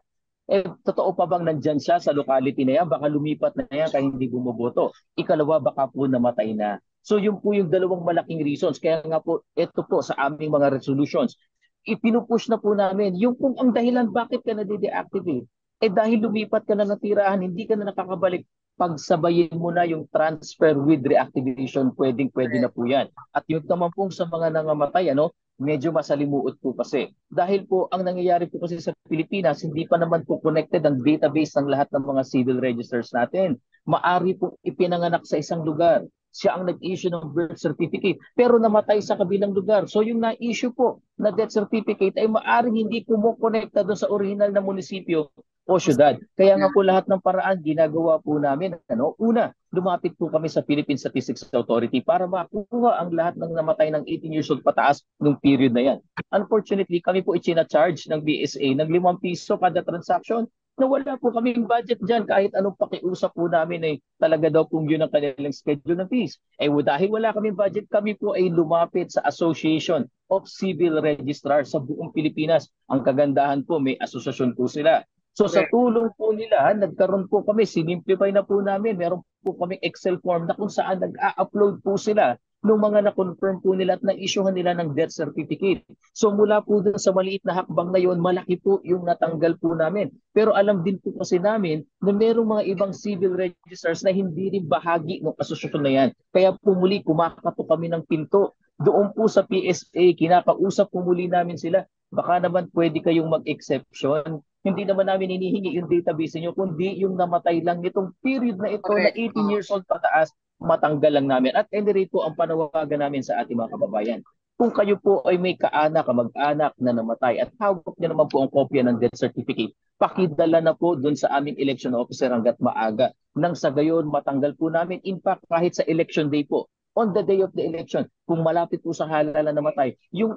totoo pa bang nandyan siya sa locality na yan? Baka lumipat na yan kaya hindi bumoboto. Ikalawa, baka po namatay na. So yun po yung dalawang malaking reasons. Kaya nga po, ito po sa aming mga resolutions, ipinupush na po namin yung kung ang dahilan bakit ka na-deactivate, dahil lumipat ka na ng tirahan, hindi ka na nakakabalik, pagsabayin mo na yung transfer with reactivation, pwedeng-pwede na po yan. At yung naman po sa mga nangamatay, medyo masalimuot po kasi. Dahil po ang nangyayari po kasi sa Pilipinas, hindi pa naman po connected ang database ng lahat ng mga civil registers natin. Maari po ipinanganak sa isang lugar, siya ang nag-issue ng birth certificate pero namatay sa kabilang lugar. So yung na-issue po na death certificate ay maaring hindi kumokonekta doon sa original na munisipyo o syudad. Kaya nga po lahat ng paraan ginagawa po namin. Una, lumapit po kami sa Philippine Statistics Authority para makuha ang lahat ng namatay ng 18 years old pataas nung period na yan. Unfortunately, kami po ichina-charge ng BSA ng 5 piso kada transaction na wala po kaming budget dyan kahit anong pakiusap po namin ay talaga daw kung yun ang kanilang schedule ng fees. Dahil wala kaming budget, kami po ay lumapit sa Association of Civil Registrars sa buong Pilipinas. Ang kagandahan po, may asosasyon po sila. So sa tulong po nila, nagkaroon po kami, sinimplify na po namin, meron po kaming Excel form na kung saan nag-a-upload po sila nung mga na-confirm po nila at na-issuehan nila ng death certificate. So mula po dun sa maliit na hakbang na yun, malaki po yung natanggal po namin. Pero alam din po kasi namin na merong mga ibang civil registrars na hindi rin bahagi ng asosasyon na yan. Kaya po muli, kumakato kami ng pinto. Doon po sa PSA, kinakausap po muli namin sila. Baka naman pwede kayong mag-exception. Hindi naman namin hinihingi yung database niyo, kundi yung namatay lang nitong period na ito na 18 years old pataas, matanggal lang namin. At any rate po ang panawagan namin sa ating mga kababayan. Kung kayo po ay may kaanak, kamag-anak na namatay at hawak niyo naman po ang kopya ng death certificate, pakidala na po doon sa aming election officer hanggat maaga. Nang sa gayon, matanggal po namin. In fact, kahit sa election day po, on the day of the election, kung malapit po sa halalan na matay, yung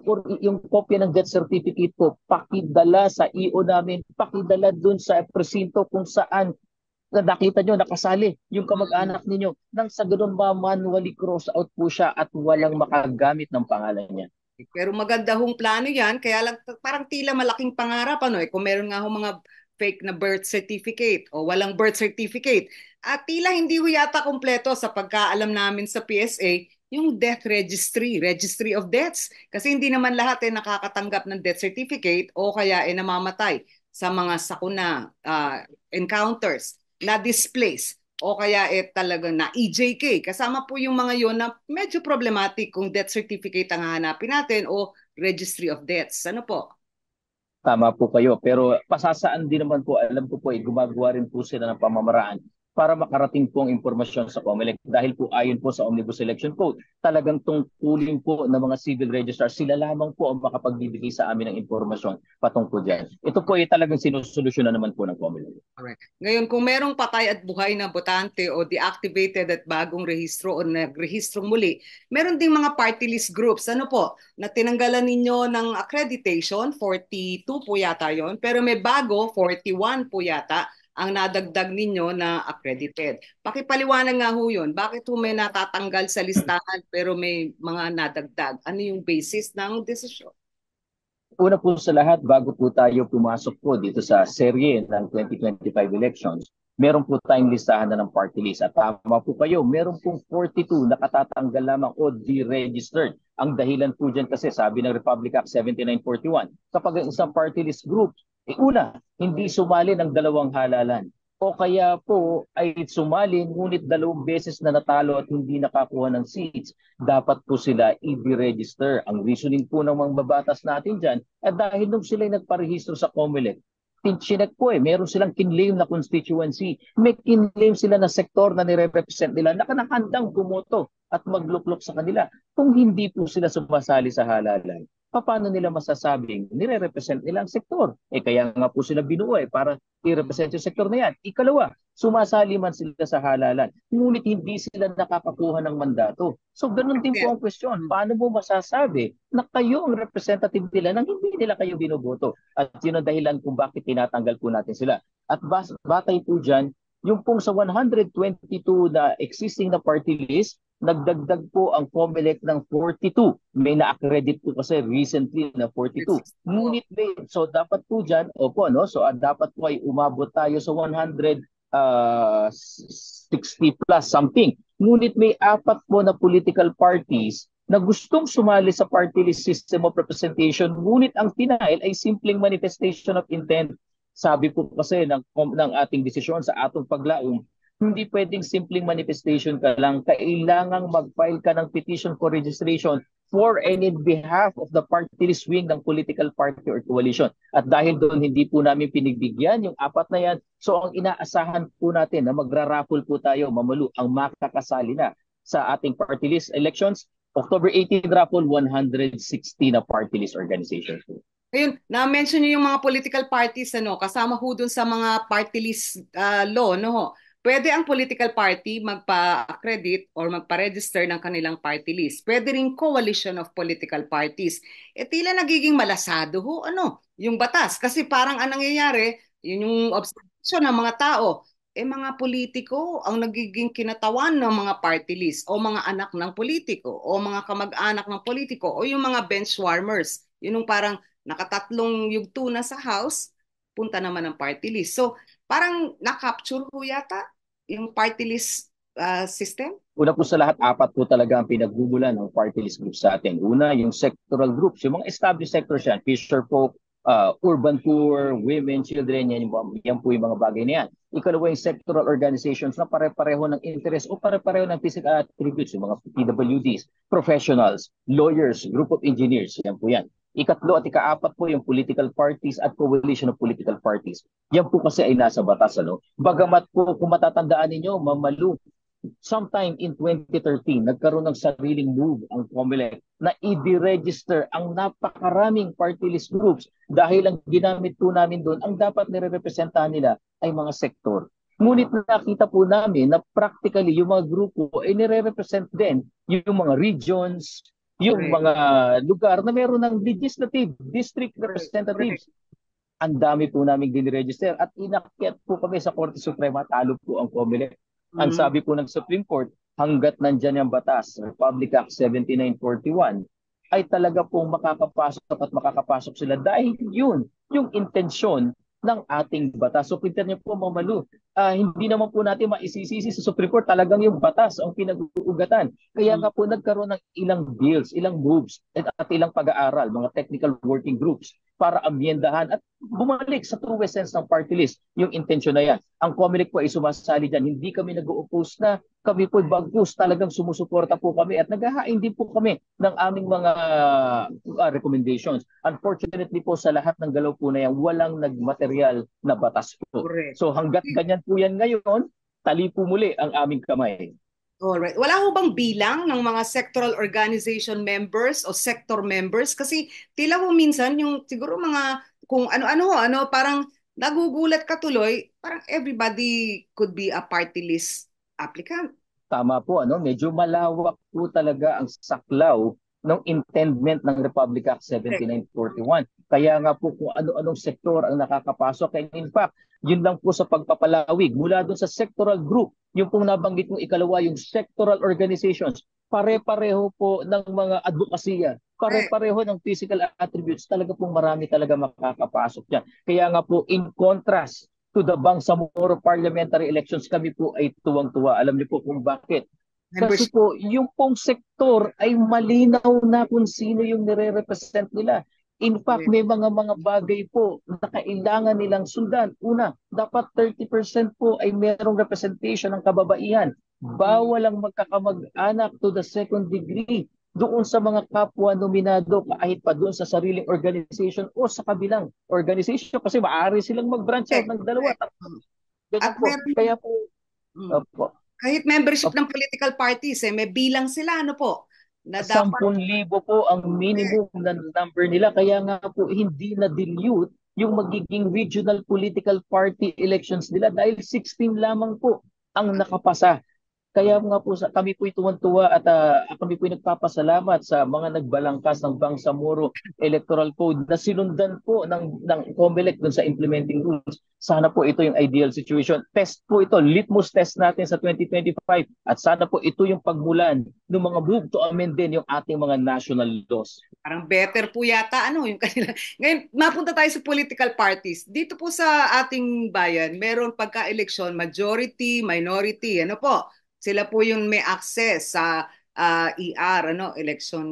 kopya ng death certificate po, pakidala sa EO namin, pakidala doon sa presinto kung saan nakita nyo, nakasali yung kamag-anak ninyo. Nang sa ganun ba, manually cross out po siya at walang makagamit ng pangalan niya. Pero maganda hong plano yan, kaya lang parang tila malaking pangarap kung meron nga hong mga fake na birth certificate o walang birth certificate. At tila hindi ho yata kumpleto sa pagkaalam namin sa PSA yung death registry, registry of deaths. Kasi hindi naman lahat nakakatanggap ng death certificate o kaya namamatay sa mga sakuna encounters na displace o kaya talagang na EJK. Kasama po yung mga yon na medyo problematic kung death certificate ang hahanapin natin o registry of deaths. Ano po? Tama po kayo. Pero pasasaan din naman po, alam ko po, gumagawa rin po sila ng pamamaraan para makarating po ang impormasyon sa COMELEC. Dahil po ayon po sa Omnibus Election Code, talagang tungkulin po ng mga civil registrars, sila lamang po ang makapagbibigay sa amin ng impormasyon patungkol dyan. Ito po ay talagang sinusolusyonan naman po ng COMELEC. Correct. Ngayon, kung merong patay at buhay na botante o deactivated at bagong rehistro o nagrehistro muli, meron ding mga party list groups. Ano po? Na tinanggalan ninyo ng accreditation, 42 po yata yon, pero may bago, 41 po yata ang nadagdag ninyo na accredited. Pakipaliwanag nga ho yun. Bakit ho may natatanggal sa listahan pero may mga nadagdag? Ano yung basis ng desisyon? Una po sa lahat, bago po tayo pumasok po dito sa serye ng 2025 elections, meron po tayong listahan na ng party list. At tama po kayo, meron pong 42 na katatanggal lamang o deregistered. Ang dahilan po dyan kasi sabi ng Republic Act 7941, kapag ang isang party list group, una, hindi sumali ng dalawang halalan. O kaya po ay sumali ngunit 2 beses na natalo at hindi nakakuha ng seats, dapat po sila i-register. Ang reasoning po ng mga babatas natin dyan, at dahil nung sila nagparehistro sa COMELEC, chinek po meron silang kinlaim na constituency. May kinlaim sila na sektor na nire-represent nila na kanakandang bumoto at magluklok sa kanila. Kung hindi po sila sumasali sa halalan, paano nila masasabing nire-represent nila ang sektor? Kaya nga po sila binuo para i-represent yung sektor na yan. Ikalawa, sumasali man sila sa halalan, ngunit hindi sila nakakakuha ng mandato. So ganun din po ang question. Paano mo masasabi na kayo ang representative nila nang hindi nila kayo binoboto? At yun ang dahilan kung bakit tinatanggal po natin sila. At batay po dyan, yung pong sa 122 na existing na party list, nagdagdag po ang COMELEC ng 42. May na-accredit po kasi recently na 42. Ngunit so dapat po dyan, so dapat po ay umabot tayo sa 160 plus something. Ngunit may 4 po na political parties na gustong sumali sa party list system of representation, ngunit ang tinail ay simpleng manifestation of intent. Sabi po kasi ng ating desisyon sa atong paglaom, hindi pwedeng simpleng manifestation ka lang. Kailangang mag-file ka ng petition for registration for and in behalf of the party list wing ng political party or coalition. At dahil doon hindi po namin pinigbigyan yung 4 na yan, so ang inaasahan po natin na magra-raffle po tayo, Mamalu, ang makakasali na sa ating party list elections, October 18 raffle, 160 na party list organizations. Ayun, na-mention niyo yung mga political parties, kasama ho dun sa mga party list law, no? Pwede ang political party magpa-accredit or magpa-register ng kanilang party list. Pwede rin coalition of political parties. Tila nagiging malasado ho, yung batas. Kasi parang anong nangyayari, yun yung observation ng mga tao. Mga politiko ang nagiging kinatawan ng mga party list o mga anak ng politiko o mga kamag-anak ng politiko o yung mga bench warmers. Yun yung parang nakatatlong yugto na sa House, punta naman ng party list. So, parang na-capture ho yata yung party list system? Una po sa lahat, 4 po talaga ang pinagbumulan ng party list group sa atin. Una, yung sectoral groups, yung mga established sectors yan, fisher folk, urban poor, women, children, yan po yung mga bagay na yan. Ikalawa, yung sectoral organizations na pare-pareho ng interest o pare-pareho ng physical attributes, yung mga PWDs, professionals, lawyers, group of engineers, yan po yan. Ikatlo at ika-4 po yung political parties at coalition of political parties. Yan po kasi ay nasa batas. Bagamat po, kung matatandaan ninyo, Mamalu, sometime in 2013, nagkaroon ng sariling move ang COMELEC na i-deregister ang napakaraming party list groups dahil ang ginamit po namin doon, ang dapat nire-representahan nila ay mga sektor. Ngunit nakita po namin na practically yung mga grupo ay nire-represent din yung mga regions, yung mga lugar na meron ng legislative district representatives. Ang dami po namin din-register at inakyat po kami sa Korte Suprema, talo po ang COMELEC. Ang sabi po ng Supreme Court, hanggat nandyan yung batas, Republic Act 7941, ay talaga pong makakapasok sila dahil yun yung intensyon ng ating batas. So kita niyo po, Mamalu, hindi naman po natin maisisisi sa Supreme Court, talagang yung batas ang pinag-uugatan. Kaya nga po nagkaroon ng ilang bills, ilang moves, at ilang pag-aaral, mga technical working groups para amyendahan at bumalik sa true essence ng party list, yung intensyon na yan. Ang COMELEC po ay sumasali dyan. Hindi kami nag-oppose na, kami po bagkus, talagang sumusuporta po kami at naghahain din po kami ng aming mga recommendations. Unfortunately po sa lahat ng galaw po na yan, walang nagmaterial na batas po. Correct. So hanggat ganyan po yan ngayon, tali po muli ang aming kamay. Alright. Wala ho bang bilang ng mga sectoral organization members o sector members? Kasi tila ho minsan yung siguro mga kung ano-ano, parang nagugulat ka tuloy, parang everybody could be a party list applicant. Tama po, medyo malawak po talaga ang saklaw ng intendment ng Republic Act 7941. Kaya nga po kung ano-anong sektor ang nakakapasok. And in fact, yun lang po sa pagpapalawig mula doon sa sectoral group, yung pong nabanggit mong ikalawa, yung sectoral organizations, pare-pareho po ng mga advokasya, pare-pareho ng physical attributes, talaga pong marami talaga makakapasok dyan. Kaya nga po, in contrast to the Bangsamoro parliamentary elections, kami po ay tuwang-tuwa. Alam niyo po kung bakit. Kasi po, yung pong sektor ay malinaw na kung sino yung nire-represent nila. In fact, may mga bagay po na kailangan nilang sundan. Una, dapat 30% po ay merong representation ng kababaihan. Bawal ang magkakamag-anak to the second degree. doon sa mga kapwa nominado kahit pa doon sa sariling organization o sa kabilang organization kasi maaari silang mag-branch out Correct, ng dalawa. correct. Ganun At po. meron, Kaya po, mm, opo, kahit membership ng political parties, may bilang sila, ano po, na dapat, 10,000 po ang correct. minimum na number nila. Kaya nga po hindi na-dilute yung magiging regional political party elections nila dahil 16 lamang po ang nakapasa. Kaya nga po kami po'y tuwan-tuwa at kami po'y nagpapasalamat sa mga nagbalangkas ng Bangsamoro Electoral Code na sinundan po ng COMELEC dun sa implementing rules. Sana po ito yung ideal situation. Test po ito, litmus test natin sa 2025 at sana po ito yung pagmulan ng mga move to amend din yung ating mga national laws. Parang better po yata ano yung kanila. Ngayon, mapunta tayo sa political parties. Dito po sa ating bayan, meron pagka-eleksyon, majority, minority, ano po. Sila po yung may access sa ER, ano, election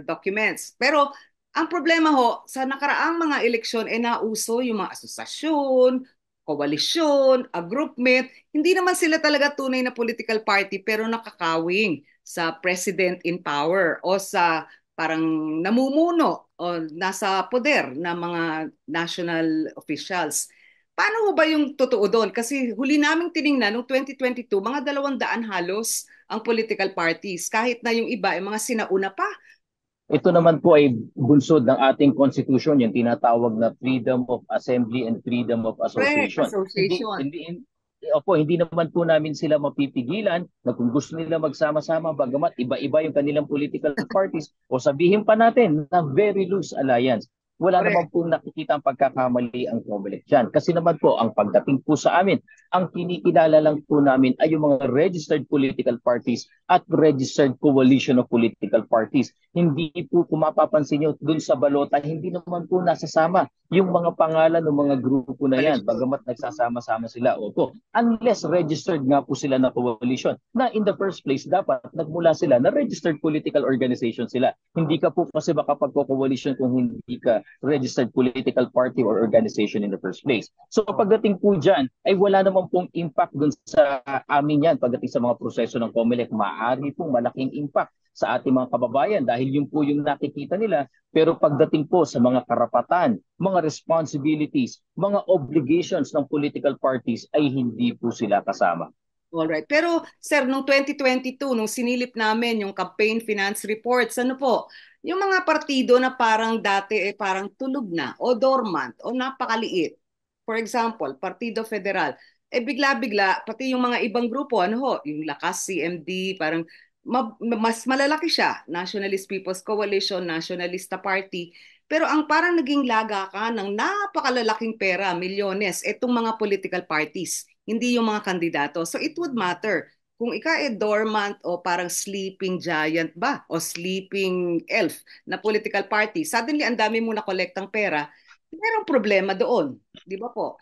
documents. Pero ang problema ho, sa nakaraang mga eleksyon, nauso yung mga asosasyon, koalisyon, a groupment. Hindi naman sila talaga tunay na political party pero nakakawing sa president in power o sa parang namumuno o nasa poder ng mga national officials. Paano ho ba yung totoo doon? Kasi huli naming tiningnan noong 2022, mga 200 halos ang political parties. Kahit na yung iba ay mga sinauna pa. Ito naman po ay bunsod ng ating constitution, yung tinatawag na freedom of assembly and freedom of Correct, association. Hindi association. hindi Opo, hindi naman po namin sila mapipigilan na kung gusto nila magsama-sama bagamat iba-iba yung kanilang political parties o sabihin pa natin na very loose alliance. Wala naman Correct. po nakikita ang pagkakamali ang COMELEC dyan. Kasi naman po, ang pagdating po sa amin, ang kinikilala lang po namin ay yung mga registered political parties at registered coalition of political parties. Hindi po kung mapapansin nyo dun sa balota, hindi naman po nasasama yung mga pangalan ng mga grupo na yan, Coalition. bagamat nagsasama-sama sila. Opo, unless registered nga po sila na coalition, na in the first place, dapat nagmula sila na registered political organization sila. Hindi ka po kasi baka pagko-coalition kung hindi ka registered political party or organization in the first place. So pagdating po dyan, ay wala naman pong impact dun sa amin yan. Pagdating sa mga proseso ng COMELEC, maaari pong malaking impact sa ating mga kababayan dahil yun po yung nakikita nila. Pero pagdating po sa mga karapatan, mga responsibilities, mga obligations ng political parties ay hindi po sila kasama. Alright. Pero sir, nung 2022, nung sinilip namin yung campaign finance reports, ano po, yung mga partido na parang dati parang tulog na o dormant o napakaliit. For example, Partido Federal. Bigla-bigla, pati yung mga ibang grupo, ano ho, yung Lakas, CMD, parang mas malalaki siya. Nationalist People's Coalition, Nationalista Party. Pero ang parang naging lagakan ng napakalalaking pera, milyones, itong mga political parties hindi yung mga kandidato. So it would matter kung dormant o parang sleeping giant ba o sleeping elf na political party. Suddenly, ang dami mo na kolektang pera, merong problema doon. Di ba po?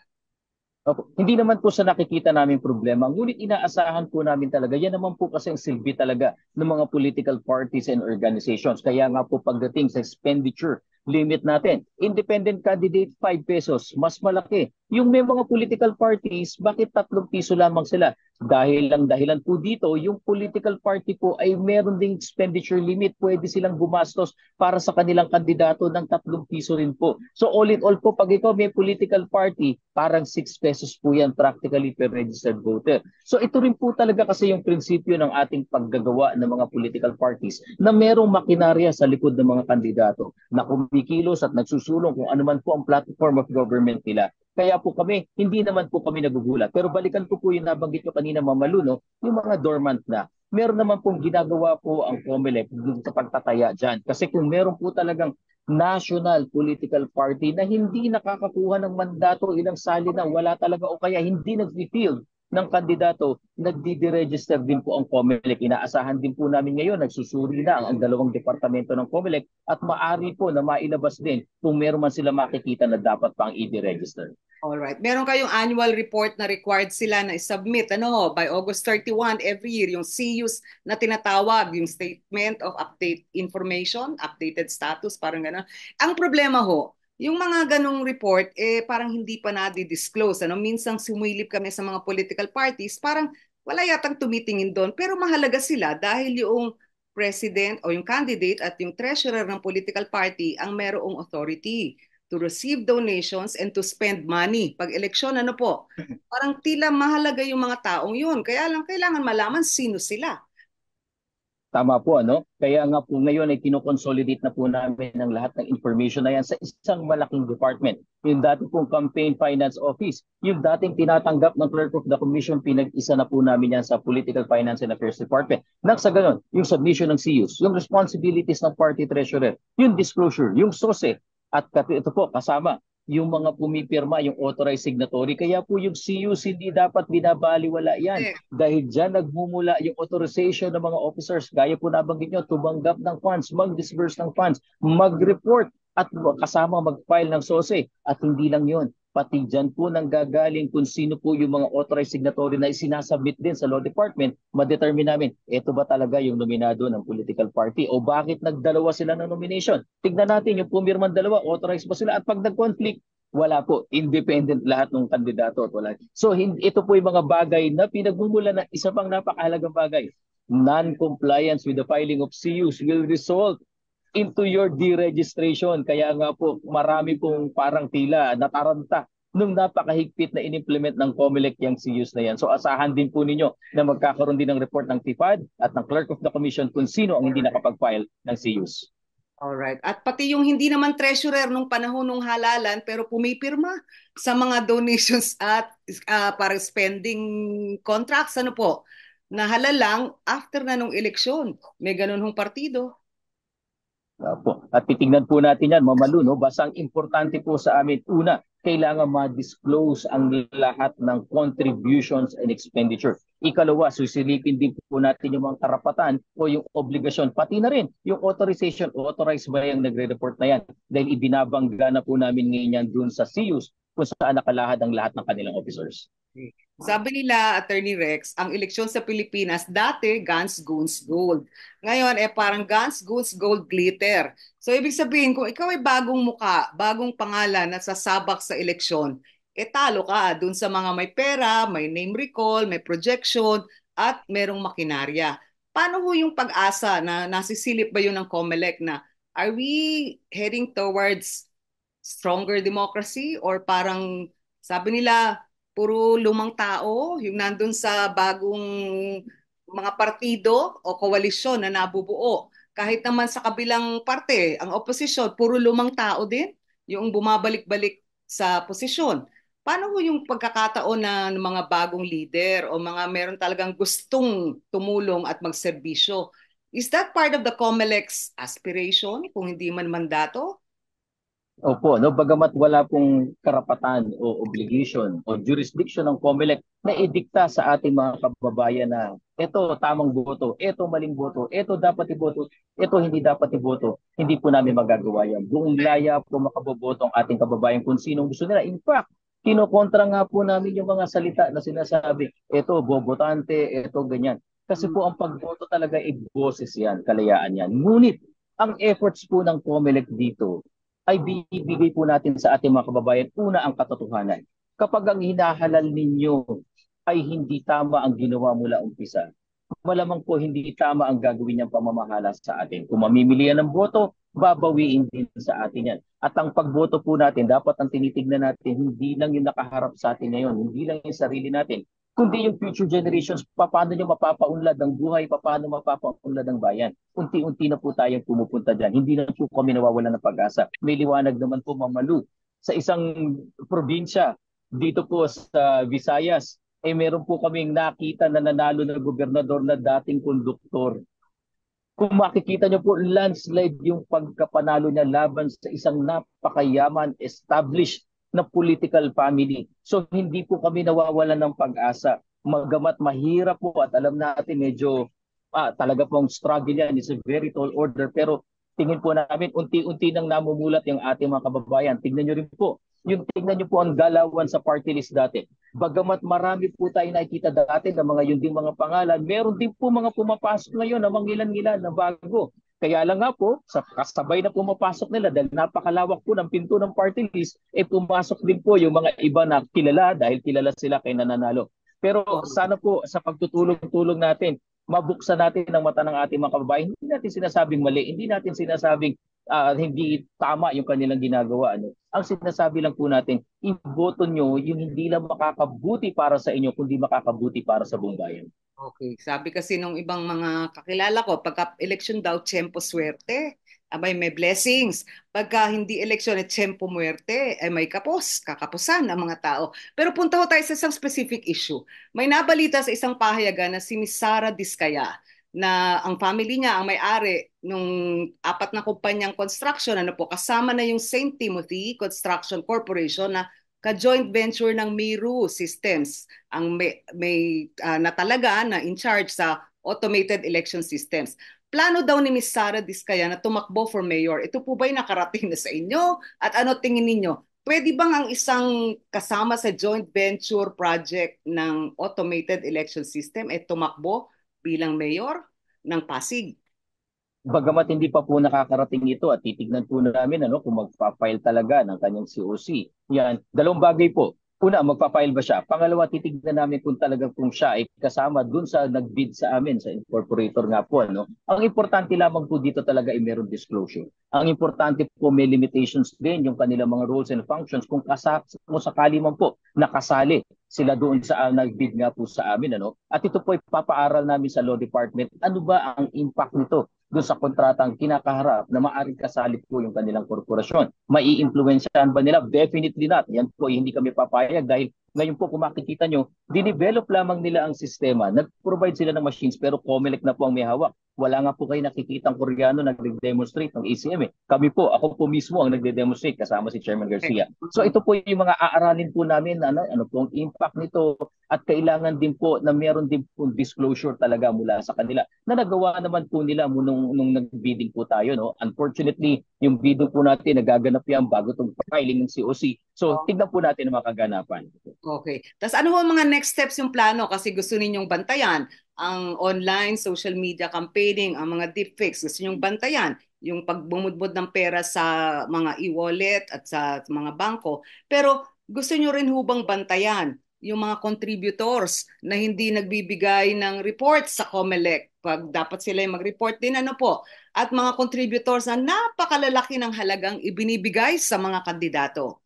Opo. Hindi naman po sa nakikita namin problema, ngunit inaasahan po namin talaga, yan naman po kasi ang silbi talaga ng mga political parties and organizations. Kaya nga po pagdating sa expenditure limit natin, independent candidate 5 pesos, mas malaki. Yung may mga political parties, bakit 3 piso lamang sila? Dahil lang dahilan po dito, yung political party po ay meron ding expenditure limit. Pwede silang gumastos para sa kanilang kandidato ng 3 piso rin po. So all in all po, pag ikaw may political party, parang 6 pesos po yan practically per registered voter. So ito rin po talaga kasi yung prinsipyo ng ating paggagawa ng mga political parties na merong makinarya sa likod ng mga kandidato na kumikilos at nagsusulong kung ano man po ang platform of government nila. Kaya po kami, hindi naman po kami nagugulat. Pero balikan ko po yung nabanggit ko kanina, Mamaluno, yung mga dormant na. Meron naman pong ginagawa po ang COMELEC sa pagtataya dyan. Kasi kung meron po talagang national political party na hindi nakakakuha ng mandato ilang sali na wala talaga o kaya hindi nag-field ng kandidato, nagdi-register din po ang COMELEC. Inaasahan din po namin ngayon, nagsusuri na ang dalawang departamento ng COMELEC at maari po na mailabas din kung meron man sila makikita na dapat pang i-register. Alright. Meron kayong annual report na required sila na i-submit by August 31 every year, yung CUs na tinatawag, yung Statement of Update Information, Updated Status, parang gano'n. Ang problema yung mga ganong report, parang hindi pa na-disclose. Minsan sumilip kami sa mga political parties, parang wala yatang tumitingin doon, pero mahalaga sila dahil yung president o yung candidate at yung treasurer ng political party ang merong authority to receive donations and to spend money. Pag eleksyon, ano po? Parang tila mahalaga yung mga taong yun. Kaya lang kailangan malaman sino sila. Tama po, ano? Kaya nga po ngayon ay kinoconsolidate na po namin ang lahat ng information na yan sa isang malaking department. Yung dati pong Campaign Finance Office, yung dating tinatanggap ng Clerk of the Commission, pinag-isa na po namin yan sa Political Finance and Affairs Department. Nang sa ganun, yung submission ng CUs, yung responsibilities ng party treasurer, yung disclosure, yung SOSE, at ito po kasama yung mga pumipirma, yung authorized signatory. Kaya po yung CUs hindi dapat binabaliwala yan. Dahil dyan nagmumula yung authorization ng mga officers. Gaya po nabanggit nyo, tumanggap ng funds, mag-disburse ng funds, mag-report at kasama mag-file ng SOSE. At hindi lang yun. Pati dyan po nanggagaling kung sino po yung mga authorized signatory na isinasubmit din sa Law Department, ma-determine namin, ito ba talaga yung nominado ng political party o bakit nagdalawa sila ng nomination. Tignan natin yung pumirman dalawa, authorized ba sila at pag nag-conflict, wala po. Independent lahat ng kandidato at wala. So ito po yung mga bagay na pinagmumula na isa pang napakahalagang bagay. Non-compliance with the filing of CUs will result into your deregistration. Kaya nga po marami pong parang tila nataranta nung napakahigpit na inimplement ng COMELEC yung CUs na yan. So asahan din po ninyo na magkakaroon din ng report ng TIFAD at ng Clerk of the Commission kung sino ang hindi nakapag-file ng CUs. Alright. At pati yung hindi naman treasurer nung panahon ng halalan pero pumipirma sa mga donations at para spending contracts, ano po, na halal lang after na nung eleksyon. May ganun hong partido. Po. At titingnan po natin yan, Mamalu, no? Basta ang importante po sa amin, una, kailangan ma-disclose ang lahat ng contributions and expenditure. Ikalawa, susilipin din po natin yung mga karapatan o yung obligasyon, pati na rin yung authorization, authorized ba yung nagre-report na yan? Dahil ibinabangga na po namin ngayon yan dun sa CUs kung saan nakalahad ang lahat ng kanilang officers. Sabi nila, Attorney Rex, ang eleksyon sa Pilipinas, dati guns, goons, gold. Ngayon, parang guns, goons, gold, glitter. So, ibig sabihin, kung ikaw ay bagong muka, bagong pangalan na sasabak sa eleksyon, talo ka dun sa mga may pera, may name recall, may projection, at merong makinarya. Paano ho yung pag-asa na nasisilip ba yun ng COMELEC na are we heading towards stronger democracy or parang sabi nila puro lumang tao, yung nandun sa bagong mga partido o koalisyon na nabubuo. Kahit naman sa kabilang parte, ang oposisyon, puro lumang tao din, yung bumabalik-balik sa posisyon. Paano ho yung pagkakataon na ng mga bagong leader o mga meron talagang gustong tumulong at magserbisyo? Is that part of the COMELEC's aspiration kung hindi man mandato? Opo, no, bagamat wala pong karapatan o obligation o jurisdiction ng COMELEC na idikta sa ating mga kababayan na ito tamang boto, ito maling boto, ito dapat iboto, ito hindi dapat iboto, hindi po namin magagawa yan. Buong laya po makaboboto ang ating kababayan kung sino gusto nila. In fact, kinokontra nga po namin yung mga salita na sinasabi, ito bobotante, ito ganyan. Kasi po ang pagboto talaga ay boses yan, kalayaan yan. Ngunit ang efforts po ng COMELEC dito ay bibigay po natin sa ating mga kababayan una ang katotohanan. Kapag ang hinahalal ninyo ay hindi tama ang ginawa mula umpisa, malamang po hindi tama ang gagawin niyang pamamahala sa atin. Kung mamimili yan ng boto, babawiin din sa atin yan. At ang pagboto po natin, dapat ang tinitignan natin, hindi lang yung nakaharap sa atin ngayon, hindi lang yung sarili natin, kundi yung future generations, paano nyo mapapaunlad ang buhay, paano mapapaunlad ang bayan. Unti-unti na po tayong pumupunta dyan. Hindi na po kami nawawalan ng pag-asa. May liwanag naman po, Mamalu. Sa isang probinsya, dito po sa Visayas, meron po kaming nakita na nanalo na gobernador na dating konduktor. Kung makikita nyo po, landslide yung pagkapanalo niya laban sa isang napakayaman, established na political family. So hindi po kami nawawalan ng pag-asa. Magamat mahirap po at alam natin medyo talaga pong struggle yan. It's a very tall order. Pero tingin po namin unti-unti nang namumulat yung ating mga kababayan. Tingnan nyo rin po. Tingnan nyo po ang galawan sa party list dati. Bagamat marami po tayo nakikita dati ng mga yun ding mga pangalan, meron din po mga pumapasok ngayon na mangilan-ngilan na bago. Kaya lang nga po, sa kasabay na pumapasok nila dahil napakalawak po ng pinto ng party list, pumasok din po yung mga iba na kilala dahil kilala sila kay nananalo. Pero sana po sa pagtutulong-tulong natin, mabuksan natin ang mata ng ating mga kababayan. Hindi natin sinasabing mali, hindi natin sinasabing hindi tama yung kanilang ginagawa. Ano? Ang sinasabi lang po natin, iboto nyo yung hindi lang makakabuti para sa inyo, kundi makakabuti para sa buong bayan. Okay. Sabi kasi nung ibang mga kakilala ko, pagka election daw, tiyempo swerte. Abay, may blessings. Pagka hindi eleksyon, tiyempo muerte, ay may kakapusan ang mga tao. Pero punta ho tayo sa isang specific issue. May nabalita sa isang pahayagan na si Miss Sara Diskaya, na ang family niya ang may-ari nung apat na kumpanyang construction, ano po, kasama na yung St. Timothy Construction Corporation na ka-joint venture ng Miru Systems ang na talaga na in charge sa automated election systems. Plano daw ni Ms. Sara Diskaya na tumakbo for mayor. Ito po ba'y nakarating na sa inyo? At ano tingin ninyo? Pwede bang ang isang kasama sa joint venture project ng automated election system ay tumakbo bilang mayor ng Pasig? Bagamat hindi pa po nakakarating ito at titignan po namin kung magpa-file talaga ng kanyang COC. Yan, dalawang bagay po. Una, magpa-file ba siya? Pangalawa, titignan namin kung talagang kung siya ay kasama dun sa nag-bid sa amin, sa incorporator nga po. Ano? Ang importante lamang po dito talaga ay meron disclosure. Ang importante po may limitations din yung kanilang mga roles and functions kung sakali man po nakasali sila doon sa nag-bid nga po sa amin. Ano? At ito po ay papaaral namin sa law department. Ano ba ang impact nito doon sa kontratang kinakaharap na maaaring kasali po yung kanilang korporasyon? Mai-influensyahan ba nila? Definitely not. Yan po, hindi kami papayag dahil ngayon po kung makikita nyo, dinevelop lamang nila ang sistema. Nag-provide sila ng machines pero COMELEC na po ang may hawak. Wala nga po kayo nakikitang Koreano nagde-demonstrate ng ACM. Kami po, ako po mismo ang nagde-demonstrate kasama si Chairman Garcia. So ito po yung mga aaralin po namin, ano po ang impact nito at kailangan din po na meron din po disclosure talaga mula sa kanila na nagawa naman po nila nung nag-bidding po tayo. No? Unfortunately, yung bidding po natin nagaganap yan bago itong filing ng COC. So tignan po natin ang mga kaganapan. Okay. Tapos ano ho ang mga next steps yung plano? Kasi gusto ninyong bantayan ang online social media campaigning, ang mga deepfakes. Gusto ninyong bantayan yung pagbumudbud ng pera sa mga e-wallet at sa mga bangko. Pero gusto niyo rin hubang bantayan yung mga contributors na hindi nagbibigay ng report sa COMELEC pag dapat sila yung mag-report din ano po. At mga contributors na napakalalaki ng halagang ibinibigay sa mga kandidato.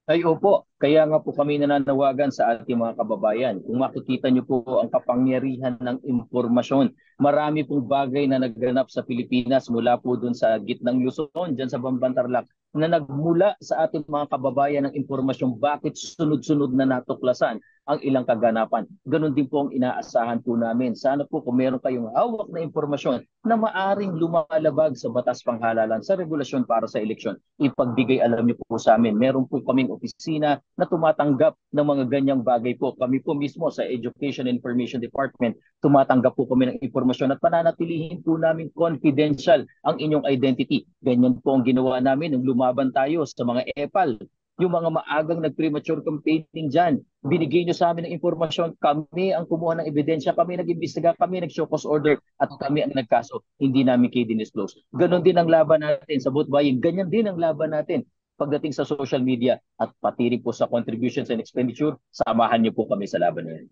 Ay opo, kaya nga po kami nananawagan sa ating mga kababayan. Kung makikita niyo po ang kapangyarihan ng impormasyon, marami pong bagay na nagganap sa Pilipinas mula po dun sa gitnang Luzon, dyan sa Bambantarlac, na nagmula sa ating mga kababayan ng impormasyon bakit sunod-sunod na natuklasan ang ilang kaganapan. Ganon din po ang inaasahan po namin. Sana po kung meron kayong hawak na impormasyon na maaring lumalabag sa batas panghalalan sa regulasyon para sa eleksyon, ipagbigay alam niyo po sa amin. Meron po kaming opisina na tumatanggap ng mga ganyang bagay po. Kami po mismo sa Education and Information Department, tumatanggap po kami ng impormasyon at pananatilihin po namin confidential ang inyong identity. Ganyan po ang ginawa namin nung lumaban tayo sa mga EPAL. Yung mga maagang nag-premature campaigning dyan, binigay nyo sa amin ng impormasyon, kami ang kumuha ng ebidensya, kami nag-imbestiga, kami nag-show cause order, at kami ang nagkaso. Hindi namin kayo dinisclose. Ganon din ang laban natin sa vote buying. Ganyan din ang laban natin pagdating sa social media at pati rin po sa contributions and expenditure, samahan niyo po kami sa laban na yan.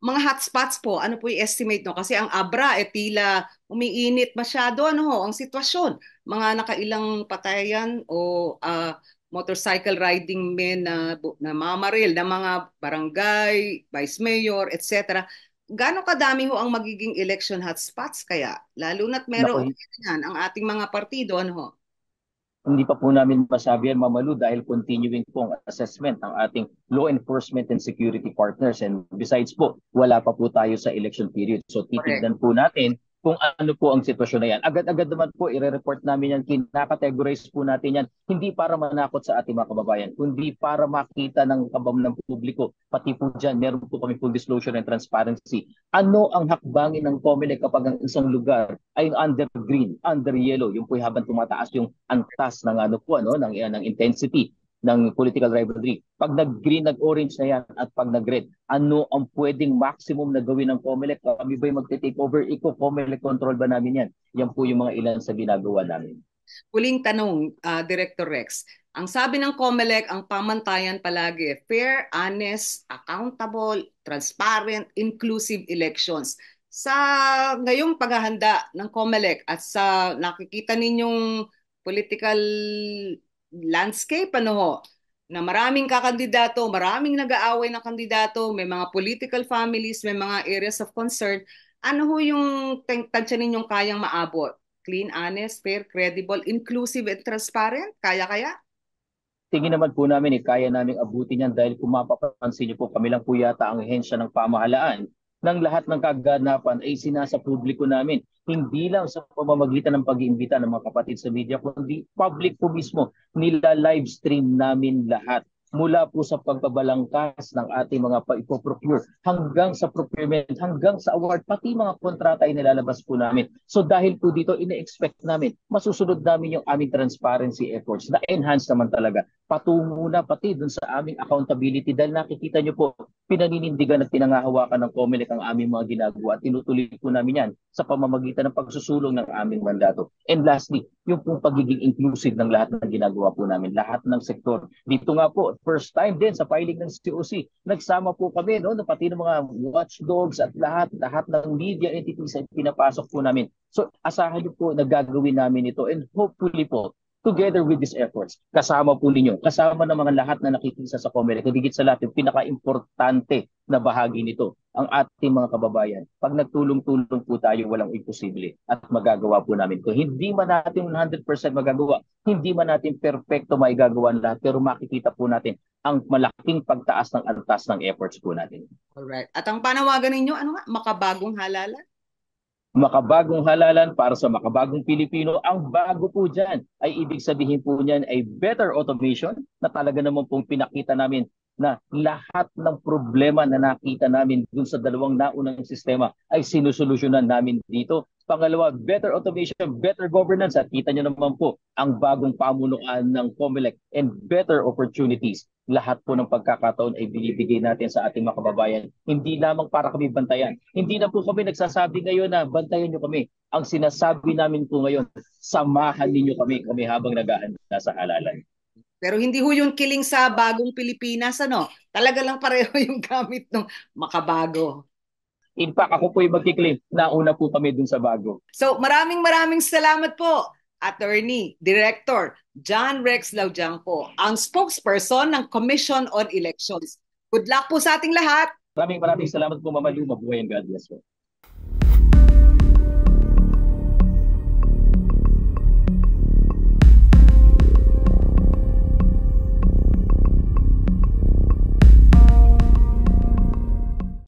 Mga hotspots po, ano po yung estimate no? Kasi ang Abra, tila umiinit masyado, ano ho, ang sitwasyon. Mga nakailang patayan o motorcycle riding men na mamaril na mga barangay, vice mayor, etc. Gaano kadami ho ang magiging election hotspots kaya? Lalo na't Nako, meron yan ang ating mga partido, ano ho? hindi pa po namin masabi yan, Mamalu, dahil continuing po ang assessment ng ating law enforcement and security partners. And besides po, wala pa po tayo sa election period. So Correct. titignan po natin kung ano po ang sitwasyon na yan. Agad-agad naman po, i-report namin yan, kinakategorize po natin yan, hindi para manakot sa ating mga kababayan, kundi para makita ng kabam ng publiko. Pati po dyan, meron po kami full disclosure and transparency. Ano ang hakbangin ng COMELEC kapag ang isang lugar ay under green, under yellow, yung po habang tumataas yung antas ng ng intensity ng political rivalry. Pag nag-green, nag-orange na yan at pag nag-red, ano ang pwedeng maximum na gawin ng COMELEC? Kami ba'y magte-take over? COMELEC control ba namin yan? Yan po yung mga ilan sa ginagawa namin. Huling tanong, Director Rex. Ang sabi ng COMELEC, ang pamantayan palagi, fair, honest, accountable, transparent, inclusive elections. Sa ngayong paghahanda ng COMELEC at sa nakikita ninyong political landscape, ano ho, na maraming kakandidato, maraming nag-aaway na kandidato, may mga political families, may mga areas of concern, ano ho yung tansya ninyong kayang maabot? Clean, honest, fair, credible, inclusive, and transparent? Kaya-kaya? Tingin naman po namin kaya naming abutin yan dahil kung mapapansin niyo po, kami lang po yata ang ehensya ng pamahalaan ng lahat ng kaganapan ay sinasa publiko namin. Hindi lang sa pamamagitan ng pag-iimbita ng mga kapatid sa media, kundi public po mismo. Nila live stream namin lahat. Mula po sa pagbabalangkas ng ating mga pa-procure hanggang sa procurement, hanggang sa award, pati mga kontrata ay nilalabas po namin. So dahil po dito, ine-expect namin, masusunod namin yung aming transparency efforts na enhance naman talaga patungo na pati dun sa aming accountability dahil nakikita nyo po, pinaninindigan at pinangahawakan ng COMELEC ang aming mga ginagawa at tinutuloy po namin yan sa pamamagitan ng pagsusulong ng aming mandato. And lastly, yung pong pagiging inclusive ng lahat ng ginagawa po namin, lahat ng sektor. Dito nga po, first time din sa filing ng COC, nagsama po kami, no, pati ng mga watchdogs at lahat ng media entities ay pinapasok po namin. So asahan niyo po na gagawin namin ito and hopefully po, together with these efforts, kasama po ninyo, kasama ng mga lahat na nakikisa sa COMELEC, higit sa lahat, yung pinaka-importante na bahagi nito, ang ating mga kababayan. Pag nagtulong-tulong po tayo, walang imposible at magagawa po namin ito. Hindi man natin 100% magagawa, hindi man natin perfecto maigagawa lahat, pero makikita po natin ang malaking pagtaas ng antas ng efforts po natin. Alright. At ang panawagan ninyo, ano nga? Makabagong halalan? Makabagong halalan para sa makabagong Pilipino. Ang bago po dyan ay ibig sabihin po niyan ay better automation na talaga naman pong pinakita namin na lahat ng problema na nakita namin dun sa dalawang naunang sistema ay sinusolusyonan namin dito. Pangalawa, better automation, better governance. At kita nyo naman po ang bagong pamunuan ng COMELEC and better opportunities. Lahat po ng pagkakataon ay binibigay natin sa ating mga kababayan. Hindi lamang para kami bantayan. Hindi na po kami nagsasabi ngayon na bantayan nyo kami. Ang sinasabi namin po ngayon, samahan ninyo kami habang naghahanda sa halalan. Pero hindi ho yung kiling sa bagong Pilipinas, ano? Talaga lang pareho yung gamit ng makabago. In fact, ako po yung magkiklaim. Nauna po kami dun sa bago. So maraming maraming salamat po, Attorney, Director John Rex Laudiangco, ang spokesperson ng Commission on Elections. Good luck po sa ating lahat. Maraming salamat po, Mama Lu. Mabuhay ang God bless po.